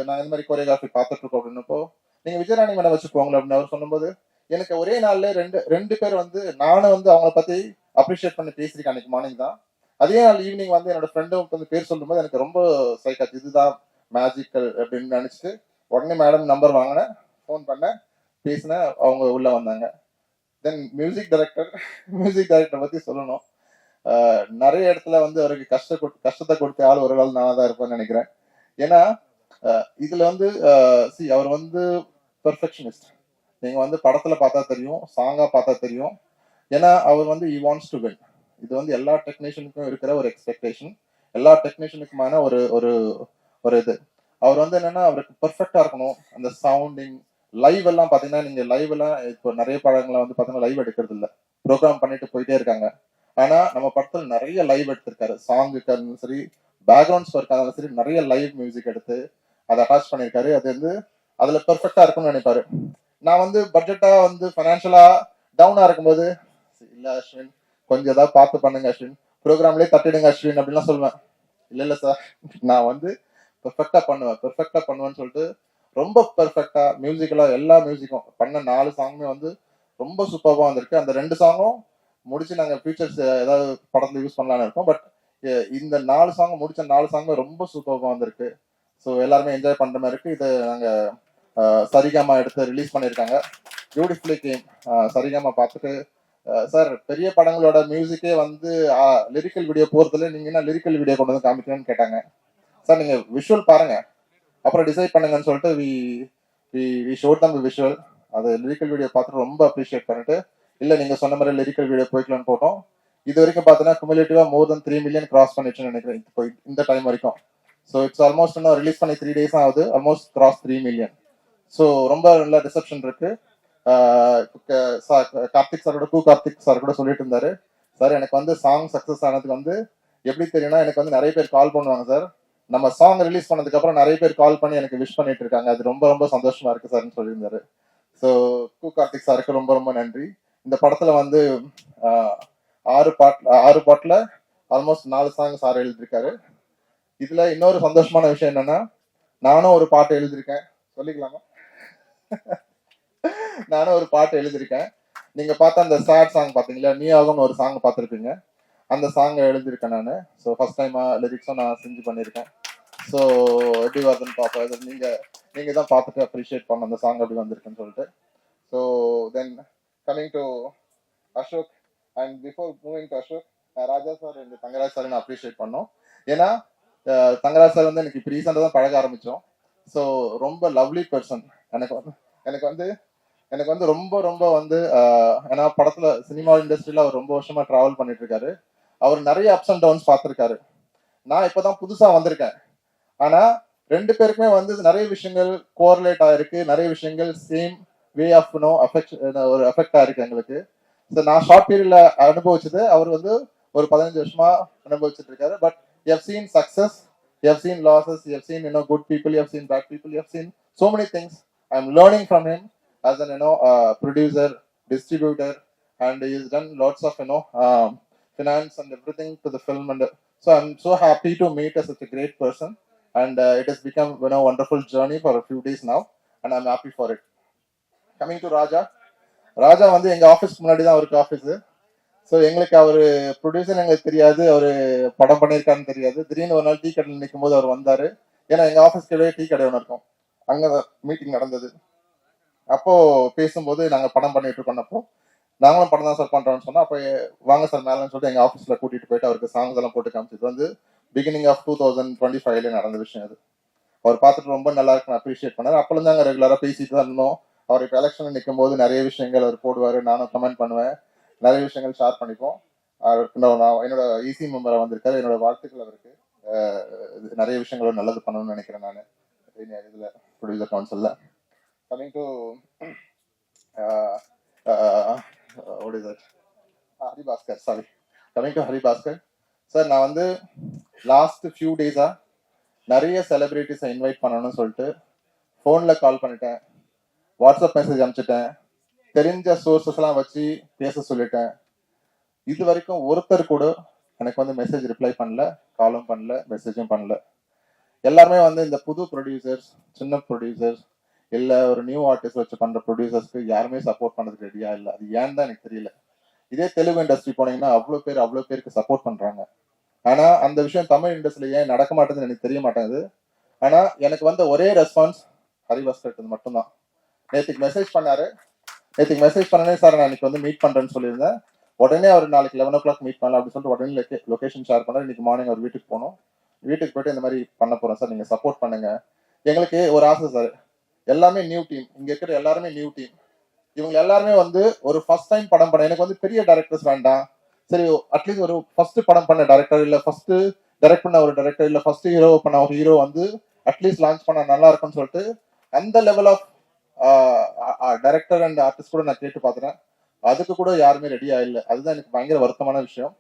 நான் இந்த மாதிரி கொரியோகிராஃபி பார்த்துட்டு இருக்கோம் அப்படின்னப்போ, நீங்க விஜயராணி மேடம் வச்சுக்கோங்களேன் அப்படின்னு அவர் சொல்லும்போது, எனக்கு ஒரே நாள்ல ரெண்டு பேர் வந்து நானும் வந்து அவங்கள பத்தி அப்ரிஷியேட் பண்ணி பேசியிருக்கேன் அன்னைக்கு மார்னிங் தான். அதே நாள் ஈவினிங் வந்து என்னோட ஃப்ரெண்டும் வந்து பேர் சொல்லும்போது எனக்கு ரொம்ப சைக்காச்சு, இதுதான் மேஜிக்கல் அப்படின்னு நினைச்சிட்டு உடனே மேடம் நம்பர் வாங்கினேன், ஃபோன் பண்ணேன், பேசினேன், அவங்க உள்ள வந்தாங்க. தென் மியூசிக் டைரக்டர் பத்தி சொல்லணும். நிறைய இடத்துல வந்து அவருக்கு கஷ்டத்தை கொடுத்த ஆள் ஒரு ஆள் நானா தான் இருப்பேன்னு நினைக்கிறேன். ஏன்னா இதுல வந்து அவர் வந்து பெர்ஃபெக்ஷனிஸ்ட். நீங்க வந்து படத்துல பார்த்தா தெரியும், சாங்கா பார்த்தா தெரியும். ஏன்னா அவர் வந்து he wants to win. இது வந்து எல்லா டெக்னீஷியனுக்கும் இருக்கிற ஒரு எக்ஸ்பெக்டேஷன், எல்லா டெக்னீஷியனுக்குமான ஒரு ஒரு ஒரு இது. அவர் வந்து என்னன்னா அவருக்கு பெர்ஃபெக்டா இருக்கணும். அந்த சவுண்டிங், லைவ் எல்லாம் பாத்தீங்கன்னா, நீங்க லைவ் எல்லாம் இப்போ நிறைய படங்களை வந்து பாத்தீங்கன்னா லைவ் எடுக்கிறது இல்ல, ப்ரோக்ராம் பண்ணிட்டு போயிட்டே இருக்காங்க. ஆனா நம்ம படத்துல நிறைய லைவ் எடுத்திருக்காரு. சாங்குக்கு இருந்தாலும் சரி, பேக்ரவுண்ட் ஸ்கோருக்கு இருந்தாலும் சரி, நிறைய லைவ் மியூசிக் எடுத்து அதை அட்டாச் பண்ணியிருக்காரு. அது வந்து அதுல பெர்ஃபெக்டா இருக்கும்னு நினைப்பாரு. நான் வந்து பட்ஜெட்டா வந்து ஃபைனான்ஷியலா டவுனா இருக்கும்போது, இல்ல அஸ்வின் கொஞ்சம் ஏதாவது பார்த்து பண்ணுங்க அஸ்வின், ப்ரோக்ராம்லேயே தட்டிடுங்க அஸ்வின் அப்படின்லாம் சொல்லுவேன். இல்ல சார், நான் வந்து பெர்ஃபெக்டா பண்ணுவேன்னு சொல்லிட்டு ரொம்ப பெர்ஃபெக்டா மியூசிக்கலா எல்லா மியூசிக்கும் பண்ண 4 சாங்குமே வந்து ரொம்ப சூப்பராக வந்திருக்கு. அந்த 2 சாங்கும் முடிச்சு நாங்கள் ஃபியூச்சர்ஸ் ஏதாவது படத்துல யூஸ் பண்ணலான்னு இருக்கோம். பட் இந்த 4 சாங் முடிச்ச 4 சாங்குமே ரொம்ப சூப்பராக வந்திருக்கு. ஸோ எல்லாருமே என்ஜாய் பண்ற மாதிரி இருக்கு. இது நாங்கள் சரிகமா எடுத்து ரிலீஸ் பண்ணியிருக்காங்க. Beautifully game. சரிகமா பார்த்துட்டு சார் பெரிய படங்களோட மியூசிக்கே வந்து லிரிக்கல் வீடியோ போறதுல நீங்க என்ன லிரிக்கல் வீடியோ கொண்டு வந்து காமிக்கணும்னு கேட்டாங்க. சார் நீங்க விஷுவல் பாருங்க, அப்புறம் டிசைட் பண்ணுங்கன்னு சொல்லிட்டு வி ஷோட் தம் விஷுவல். அது லிரிக்கல் வீடியோ பார்த்துட்டு ரொம்ப அப்ரிஷியேட் பண்ணிட்டு, இல்ல நீங்க சொன்ன மாதிரி லிரிக்கல் வீடியோ போய்க்கலான்னு போட்டோம். இது வரைக்கும் பார்த்தீங்கன்னா குமுலேட்டிவா மோர் தென் 3 மில்லியன் கிராஸ் பண்ணிடுச்சுன்னு நினைக்கிறேன் இந்த டைம் வரைக்கும். ஸோ இட்ஸ் ஆல்மோஸ்ட் இன்னும் ரிலீஸ் பண்ணி 3 days ஆகுது, ஆல்மோஸ்ட் கிராஸ் 3 மில்லியன். ஸோ ரொம்ப நல்ல ரிசப்ஷன் இருக்கு. கார்த்திக் சார் கூட சொல்லிட்டு இருந்தாரு, சார் எனக்கு வந்து சாங் சக்சஸ் ஆனதுக்கு வந்து எப்படி தெரியும்னா, எனக்கு வந்து நிறைய பேர் கால் பண்ணுவாங்க சார், நம்ம சாங் ரிலீஸ் பண்ணதுக்கு அப்புறம் நிறைய பேர் கால் பண்ணி எனக்கு விஷ் பண்ணிட்டு இருக்காங்க, அது ரொம்ப ரொம்ப சந்தோஷமா இருக்கு சார்னு சொல்லியிருந்தாரு. ஸோ கார்த்திக் சாருக்கு ரொம்ப ரொம்ப நன்றி. இந்த படத்துல வந்து ஆறு பாட்டுல ஆல்மோஸ்ட் 4 சாங் சார் எழுதியிருக்காரு. இதுல இன்னொரு சந்தோஷமான விஷயம் என்னன்னா, நானும் ஒரு பாட்டு எழுதியிருக்கேன். சொல்லிக்கலாமா? நானும் ஒரு பாட்டு எழுதியிருக்கேன். நீங்க பார்த்த அந்த சேட் சாங் பாத்தீங்களா, நீ ஆகும்னு ஒரு சாங் பார்த்துருப்பீங்க. அந்த சாங் எழுதியிருக்கேன் நான். ஸோ ஃபர்ஸ்ட் டைமா லிரிக்ஸும் நான் செஞ்சு பண்ணியிருக்கேன். ஸோ எப்படி வருதுன்னு பார்ப்பேன். நீங்க தான் பார்த்துட்டு அப்ரிஷியேட் பண்ண அந்த சாங் எப்படி வந்திருக்குன்னு சொல்லிட்டு. So then coming to Ashok, and before moving to Ashok, Raja sir இந்த தங்கராஜ் சார் நான் அப்ரிஷியேட் பண்ணோம். ஏன்னா தங்கராஜ் சார் வந்து எனக்கு இப்போ ரீசெண்டாக தான் பழக ஆரம்பித்தோம். ஸோ ரொம்ப லவ்லி பர்சன். எனக்கு வந்து ரொம்ப ரொம்ப வந்து ஏன்னா படத்துல சினிமா இண்டஸ்ட்ரியில அவர் ரொம்ப வருஷமா டிராவல் பண்ணிட்டு இருக்காரு. அவர் நிறைய அப்ஸ் அண்ட் டவுன்ஸ் பார்த்துருக்காரு. நான் இப்பதான் புதுசா வந்திருக்கேன். ஆனா 2 பேருக்குமே வந்து நிறைய விஷயங்கள் கோரிலேட் ஆயிருக்கு, நிறைய விஷயங்கள் சேம் வே ஆஃப் ஒரு எஃபெக்ட் ஆயிருக்கு எங்களுக்கு. ஸோ நான் ஷார்ட் பீரியட்ல அனுபவிச்சது அவர் வந்து ஒரு 15 வருஷமா அனுபவிச்சுட்டு இருக்காரு. But you have seen success, you have seen losses, you have seen good people, you have seen bad people, you have seen so many things. I am learning from him as an producer, distributor, and he has done lots of finance and everything to the film. And so I'm so happy to meet such a great person, and it has become wonderful journey for a few days now, and I'm happy for it. Coming to ராஜா வந்து எங்க ஆஃபீஸ்க்கு முன்னாடி தான் அவருக்கு office. So எங்களுக்கு அவர் producer எங்களுக்கு தெரியாது, அவர் படம் பண்ணியிருக்காருன்னு தெரியாது. திடீர்னு ஒரு நாள் டீ கடையில் நிற்கும் போது அவர் வந்தாரு. ஏன்னா எங்க ஆஃபீஸ்க்கு டீ கடை ஒன்று இருக்கும், அங்கதான் மீட்டிங் நடந்தது. அப்போ பேசும்போது நாங்க படம் பண்ணிட்டு இருக்கோம். நாங்களும் படம் தான் சார் பண்றோம்னு சொன்னா, அப்போ வாங்க சார் மேலன்னு சொல்லிட்டு எங்க ஆஃபீஸ்ல கூட்டிட்டு போயிட்டு அவருக்கு சாங்ஸ் எல்லாம் போட்டு காமிச்சது வந்து பிகினிங் ஆஃப் 2025 நடந்த விஷயம் அது. அவர் பார்த்துட்டு ரொம்ப நல்லா இருக்குன்னு அப்ரிஷியேட் பண்ணாரு. அப்போ நாங்க ரெகுலரா பேசிட்டு தான் இருந்தோம். அவர் இப்போ எலெக்ஷன்ல நிற்கும் போது நிறைய விஷயங்கள் அவர் போடுவாரு, நானும் கமெண்ட் பண்ணுவேன், நிறைய விஷயங்கள் ஷேர் பண்ணிப்போம். அவருக்கு என்னோட ஈசி மெம்பரா வந்திருக்காரு, என்னோட வாழ்த்துக்கள் அவருக்கு. நிறைய விஷயங்கள் நல்லது பண்ணணும்னு நினைக்கிறேன் நான் இதுல producer கவுன்சில்ல. Coming to what is that? Hari Bhaskar, sorry. Coming to Hari Bhaskar. Sir, நான் வந்து லாஸ்ட் ஃபியூ டேஸா நிறைய செலிபிரிட்டிஸை இன்வைட் பண்ணணும்னு சொல்லிட்டு ஃபோன்ல கால் பண்ணிட்டேன், வாட்ஸ்அப் மெசேஜ் அனுப்பிச்சிட்டேன், தெரிஞ்ச சோர்சஸ் எல்லாம் வச்சு பேச சொல்லிட்டேன். இது வரைக்கும் ஒருத்தர் கூட எனக்கு வந்து மெசேஜ் ரிப்ளை பண்ணல, காலும் பண்ணல, மெசேஜும் பண்ணல. எல்லாருமே வந்து இந்த புது ப்ரொடியூசர்ஸ், சின்ன ப்ரொடியூசர்ஸ், இல்லை ஒரு நியூ ஆர்டிஸ்ட் வச்சு பண்ற ப்ரொடியூசர்ஸ்க்கு யாருமே சப்போர்ட் பண்ணதுக்கு ரெடியா இல்லை. அது ஏன்னு தான் எனக்கு தெரியல. இதே தெலுங்கு இண்டஸ்ட்ரி போனீங்கன்னா அவ்வளோ பேருக்கு சப்போர்ட் பண்றாங்க. ஆனா அந்த விஷயம் தமிழ் இண்டஸ்ட்ரியில ஏன் நடக்க மாட்டேங்குதுன்னு எனக்கு தெரிய மாட்டேங்குது. ஆனா எனக்கு வந்த ஒரே ரெஸ்பான்ஸ் ஹரிபாஸ்கர் மட்டும்தான். நேற்றுக்கு மெசேஜ் பண்ணனே சார் நான் இன்னைக்கு வந்து மீட் பண்றேன்னு சொல்லியிருந்தேன். உடனே அவர் நாளைக்கு 11 o'clock மீட் பண்ணலாம் அப்படின்னு சொல்லிட்டு உடனே லொகேஷன் ஷேர் பண்ணாரு. இன்னைக்கு மார்னிங் அவர் வீட்டுக்கு போனோம். வீட்டுக்கு போயிட்டு இந்த மாதிரி பண்ண போறோம் சார், நீங்க சப்போர்ட் பண்ணுங்க. எங்களுக்கு ஒரு ஆசை சார், எல்லாமே நியூ டீம், இங்க இருக்கிற எல்லாருமே நியூ டீம். இவங்க எல்லாருமே வந்து ஒரு ஃபர்ஸ்ட் டைம் படம் பண்ண, எனக்கு வந்து பெரிய டைரக்டர்ஸ் வேண்டாம், சரி அட்லீஸ்ட் ஒரு ஃபர்ஸ்ட் படம் பண்ண டைரக்டர், இல்ல ஃபர்ஸ்ட் டைரக்ட் பண்ண ஒரு டைரக்டர், இல்ல ஃபர்ஸ்ட் ஹீரோ பண்ண ஒரு ஹீரோ வந்து அட்லீஸ்ட் லான்ச் பண்ண நல்லா இருக்கும்னு சொல்லிட்டு அந்த level of director and artist கூட நான் கேட்டு பார்த்துறேன். அதுக்கு கூட யாருமே ரெடியா இல்லை. அதுதான் எனக்கு பயங்கர வருத்தமான விஷயம்.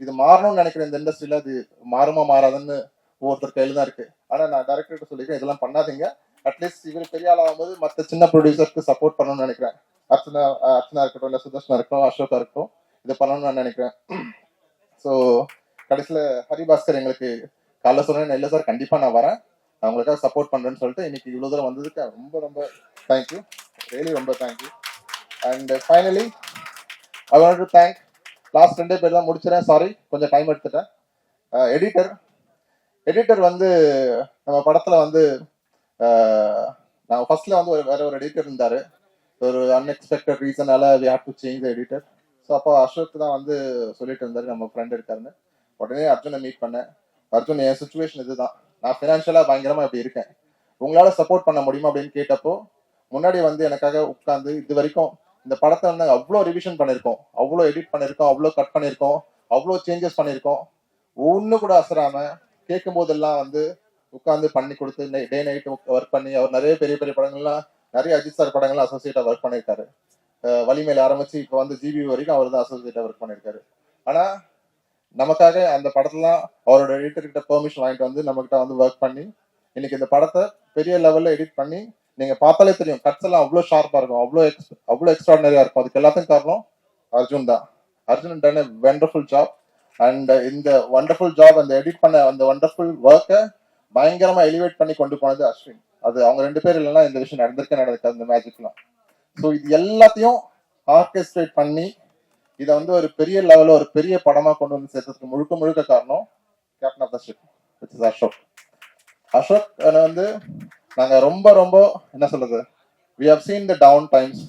இது மாறணும்னு நினைக்கிறேன் இந்த இண்டஸ்ட்ரியில. அது மாறுமா மாறாதுன்னு ஒவ்வொருத்தர் கையில தான் இருக்கு. ஆனா நான் டைரக்டர்கிட்ட சொல்லிக்கிறேன், இதெல்லாம் பண்ணாதீங்க. அட்லீஸ்ட் இவர் பெரிய ஆளாகும்போது மற்ற சின்ன ப்ரொடியூசருக்கு சப்போர்ட் பண்ணணும்னு நினைக்கிறேன். அர்ச்சனா இருக்கட்டும், இல்லை சுதர்ஷனா இருக்கட்டும், அசோகா இருக்கட்டும், இதை பண்ணணும்னு நான் நினைக்கிறேன். ஸோ கடைசியில் ஹரிபாஸ்கர் எங்களுக்கு காலைல சொன்னேன், இல்லை சார் கண்டிப்பாக நான் வரேன், நான் உங்களுக்காக சப்போர்ட் பண்ணுறேன்னு சொல்லிட்டு இன்னைக்கு இவ்வளோ தூரம் வந்ததுக்கு ரொம்ப ரொம்ப தேங்க்யூ, ரியலி ரொம்ப thank you. And finally I want to thank, last 2 பேர் தான் முடிச்சிடறேன், சாரி கொஞ்சம் டைம் எடுத்துட்டேன். எடிட்டர் வந்து நம்ம படத்தில் வந்து நான் ஃபர்ஸ்ட்ல வந்து வேற ஒரு எடிட்டர் இருந்தாரு. ஒரு அன்எக்ஸ்பெக்டட் ரீசனால we have to change the editor. So அப்போ அசோக் தான் வந்து சொல்லிட்டு இருந்தாரு நம்ம ஃப்ரெண்ட் இருக்காருன்னு. உடனே அர்ஜுனை மீட் பண்ணேன். அர்ஜுன், என் சுச்சுவேஷன் இதுதான், நான் ஃபினான்ஷியலாக பயங்கரமா இப்படி இருக்கேன், உங்களால சப்போர்ட் பண்ண முடியுமா அப்படின்னு கேட்டப்போ முன்னாடி வந்து எனக்காக உட்காந்து இது வரைக்கும் இந்த படத்தை வந்து அவ்வளோ ரிவிஷன் பண்ணியிருக்கோம், அவ்வளோ எடிட் பண்ணியிருக்கோம், அவ்வளோ கட் பண்ணியிருக்கோம், அவ்வளோ சேஞ்சஸ் பண்ணியிருக்கோம். ஒன்று கூட அசராம கேட்கும் போதெல்லாம் வந்து உட்காந்து பண்ணி கொடுத்து டே நைட் ஒர்க் பண்ணி, அவர் நிறைய பெரிய பெரிய படங்கள்லாம், நிறைய அஜித் சார் படங்கள்லாம் அசோசியேட்டா ஒர்க் பண்ணியிருக்காரு. வலிமையில ஆரம்பிச்சு இப்போ வந்து ஜிபி வரைக்கும் அவர் தான் அசோசியேட்டா ஒர்க் பண்ணியிருக்காரு. ஆனா நமக்காக அந்த படத்துலாம் அவரோட எடிட்டர்கிட்ட பெர்மிஷன் வாங்கிட்டு வந்து நம்மகிட்ட வந்து ஒர்க் பண்ணி இன்னைக்கு இந்த படத்தை பெரிய லெவல்ல எடிட் பண்ணி, நீங்க பார்த்தாலே தெரியும் கட்ஸ் எல்லாம் அவ்வளோ ஷார்ப்பா இருக்கும், அவ்வளோ எக்ஸ்ட்ராடினரியா இருக்கும். அதுக்கு எல்லாத்துக்கும் காரணம் அர்ஜுன் தான். Arjun done a wonderful job and இந்த வண்டர்ஃபுல் ஜாப் அந்த எடிட் பண்ண அந்த வண்டர்ஃபுல் ஒர்க்கை பயங்கரமா எலிவேட் பண்ணி கொண்டு போனது அஸ்வின். அது அவங்க 2 பேர் இல்லைன்னா இந்த விஷயம் நடந்திருக்காது அந்த மேஜிக்லாம். ஸோ இது எல்லாத்தையும் ஆர்கெஸ்ட்ரேட் பண்ணி இதை வந்து ஒரு பெரிய லெவலில் ஒரு பெரிய படமா கொண்டு வந்து சேர்த்ததுக்கு முழுக்க முழுக்க காரணம் captain of the ship which is Ashok. Ashok வந்து நாங்க ரொம்ப ரொம்ப என்ன சொல்றது, we have seen the down times,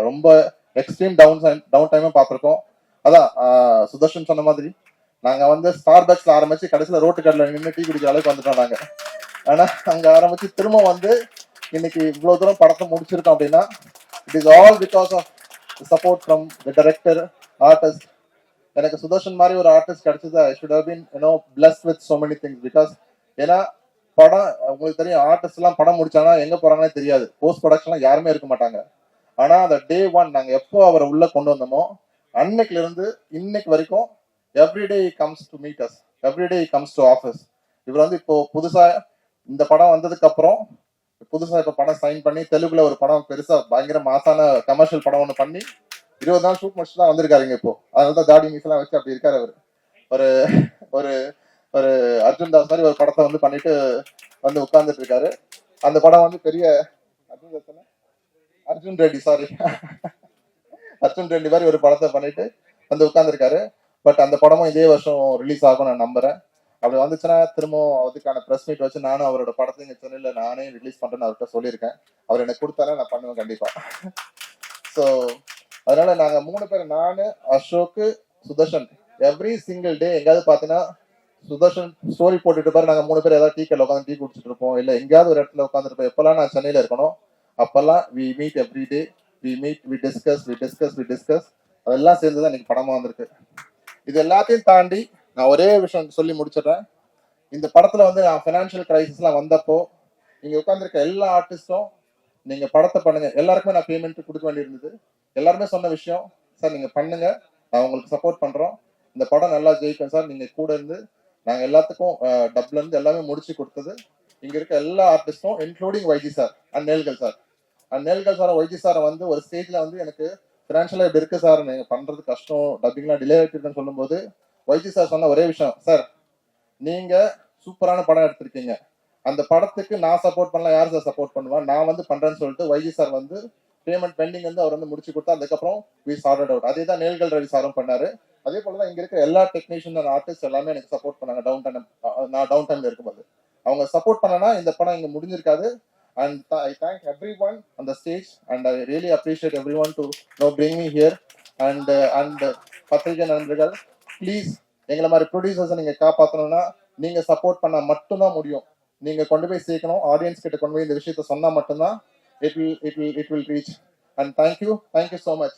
ரொம்ப எக்ஸ்ட்ரீம் டவுன் டைமும் பார்த்துருக்கோம். அதான் சுதர்ஷன் சொன்ன மாதிரி நாங்க வந்து ஸ்டார்பக்ஸ்ல ஆரம்பிச்சு கடைசியில ரோட்டு கடையில் நின்று டீ குடிக்கிற அளவுக்கு வந்துட்டோம் நாங்க. ஆனா அங்க ஆரம்பிச்சு திரும்ப வந்து இன்னைக்கு இவ்வளவு தூரம் படத்தை முடிச்சிருக்கோம் அப்படின்னா it is all because of support from the director, artist. எனக்கு சுதர்ஷன் மாதிரி ஒரு ஆர்டிஸ்ட் கிடைச்சது I should have been blessed with so many things. Because ஏன்னா படம் உங்களுக்கு தெரியும், ஆர்டிஸ்ட் எல்லாம் படம் முடிச்சாங்கன்னா எங்க போறாங்கன்னே தெரியாது, போஸ்ட் ப்ரொடக்ஷன்லாம் யாருமே இருக்க மாட்டாங்க. ஆனா அந்த டே 1 நாங்க எப்போ அவரை உள்ள கொண்டு வந்தோமோ அன்னைக்குல இருந்து இன்னைக்கு வரைக்கும் everyday comes to meet us, everyday comes to office. இவர் வந்து இப்போ புதுசா இந்த படம் வந்ததுக்கு அப்புறம் புதுசா இப்ப படம் சைன் பண்ணி தெலுங்குல ஒரு படம் பெருசா பயங்கர மாசான கமர்ஷியல் படம் ஒன்று பண்ணி 20 நாள் ஷூட் முடிச்சு தான் வந்திருக்காருங்க இப்போ. அதனாலதான் தாடி மீஸ் எல்லாம் வச்சு அப்படி இருக்காரு அவர். ஒரு ஒரு ஒரு அர்ஜுன் தாஸ் மாதிரி ஒரு படத்தை வந்து பண்ணிட்டு வந்து உட்கார்ந்துட்டு இருக்காரு. அந்த படம் வந்து பெரிய அர்ஜுன் ரெட்டி அர்ஜுன் ரெட்டி மாதிரி ஒரு படத்தை பண்ணிட்டு வந்து உட்கார்ந்துருக்காரு. பட் அந்த படமும் இதே வருஷம் ரிலீஸ் ஆகும் நான் நம்புறேன். அப்படி வந்துச்சுன்னா திரும்ப அதுக்கான ப்ரெஸ் மீட் வச்சு நானும் அவரோட படத்தை இங்க சென்னையில நானே ரிலீஸ் பண்றேன்னு அவர்கிட்ட சொல்லியிருக்கேன். அவர் எனக்கு கொடுத்தாரா நான் பண்ணுவேன் கண்டிப்பா. ஸோ அதனால நாங்க 3 பேர், நானு, Ashok, Sudarshan, every single day எங்கேயாவது பாத்தீங்கன்னா சுதர்ஷன் ஸ்டோரி போட்டுட்டு பாரு, நாங்க 3 பேர் ஏதாவது டீ கடையில் உட்காந்து டீ குடிச்சிட்டு இருப்போம், இல்ல எங்கேயாவது ஒரு இடத்துல உட்காந்துருப்போம். எப்பெல்லாம் நான் சென்னையில இருக்கணும் அப்பெல்லாம் we meet every day, we discuss. அதெல்லாம் சேர்ந்துதான் இன்னைக்கு படமா வந்திருக்கு. இது எல்லாத்தையும் தாண்டி நான் ஒரே விஷயம் சொல்லி முடிச்சிடுறேன். இந்த படத்துல வந்து நான் ஃபினான்ஷியல் கிரைசிஸ்லாம் வந்தப்போ நீங்க உட்காந்துருக்க எல்லா ஆர்டிஸ்டும் நீங்க படத்தை பண்ணுங்க, எல்லாருக்குமே நான் பேமெண்ட் கொடுக்க வேண்டியிருந்தது. எல்லாருமே சொன்ன விஷயம், சார் நீங்க பண்ணுங்க, நான் உங்களுக்கு சப்போர்ட் பண்றோம், இந்த படம் நல்லா ஜெயிக்கும் சார், நீங்க கூட இருந்து. நாங்க எல்லாத்துக்கும் டப்ல இருந்து எல்லாமே முடிச்சு கொடுத்தது இங்க இருக்க எல்லா ஆர்டிஸ்டும், இன்க்ளூடிங் வைஜி சார் அண்ட் நேல்கல் சார். வைஜி சாரை வந்து ஒரு ஸ்டேஜ்ல வந்து எனக்கு ஃபினான்ஷியலா இப்படி இருக்கு சார், நீங்க பண்றது கஷ்டம், டப்பிங்லாம் டிலே ஆகிட்டு சொல்லும் போது வைஜி சார் சொன்ன ஒரே விஷயம், சார் நீங்க சூப்பரான படம் எடுத்திருக்கீங்க, அந்த படத்துக்கு நான் சப்போர்ட் பண்ணலாம், யார் சார் சப்போர்ட் பண்ணுவா, நான் வந்து பண்றேன்னு சொல்லிட்டு வைஜி சார் வந்து பேமெண்ட் பெண்டிங் வந்து அவர் வந்து முடிச்சு கொடுத்தா. அதுக்கப்புறம் வி சார்டட் அவுட். அதே தான் நேல்கல் ரவி சாரும் பண்ணாரு. அதே போலதான் இங்க இருக்கிற எல்லா டெக்னீஷியன் அண்ட் ஆர்டிஸ்ட் எல்லாமே எனக்கு சப்போர்ட் பண்ணாங்க நான் டவுன் டைம்ல இருக்கும்போது. அவங்க சப்போர்ட் பண்ணனா இந்த படம் இங்க முடிஞ்சிருக்காது. And I thank everyone on the stage and I really appreciate everyone to bring me here. And பத்திரிகை நண்பர்கள், ப்ளீஸ் எங்களை மாதிரி ப்ரொடியூசர்ஸை நீங்க காப்பாற்றணும்னா நீங்க சப்போர்ட் பண்ணா மட்டும்தான் முடியும். நீங்க கொண்டு போய் சேர்க்கணும், ஆடியன்ஸ் கிட்ட கொண்டு போய் இந்த விஷயத்த சொன்னா மட்டும்தான் it will reach. And thank you so much.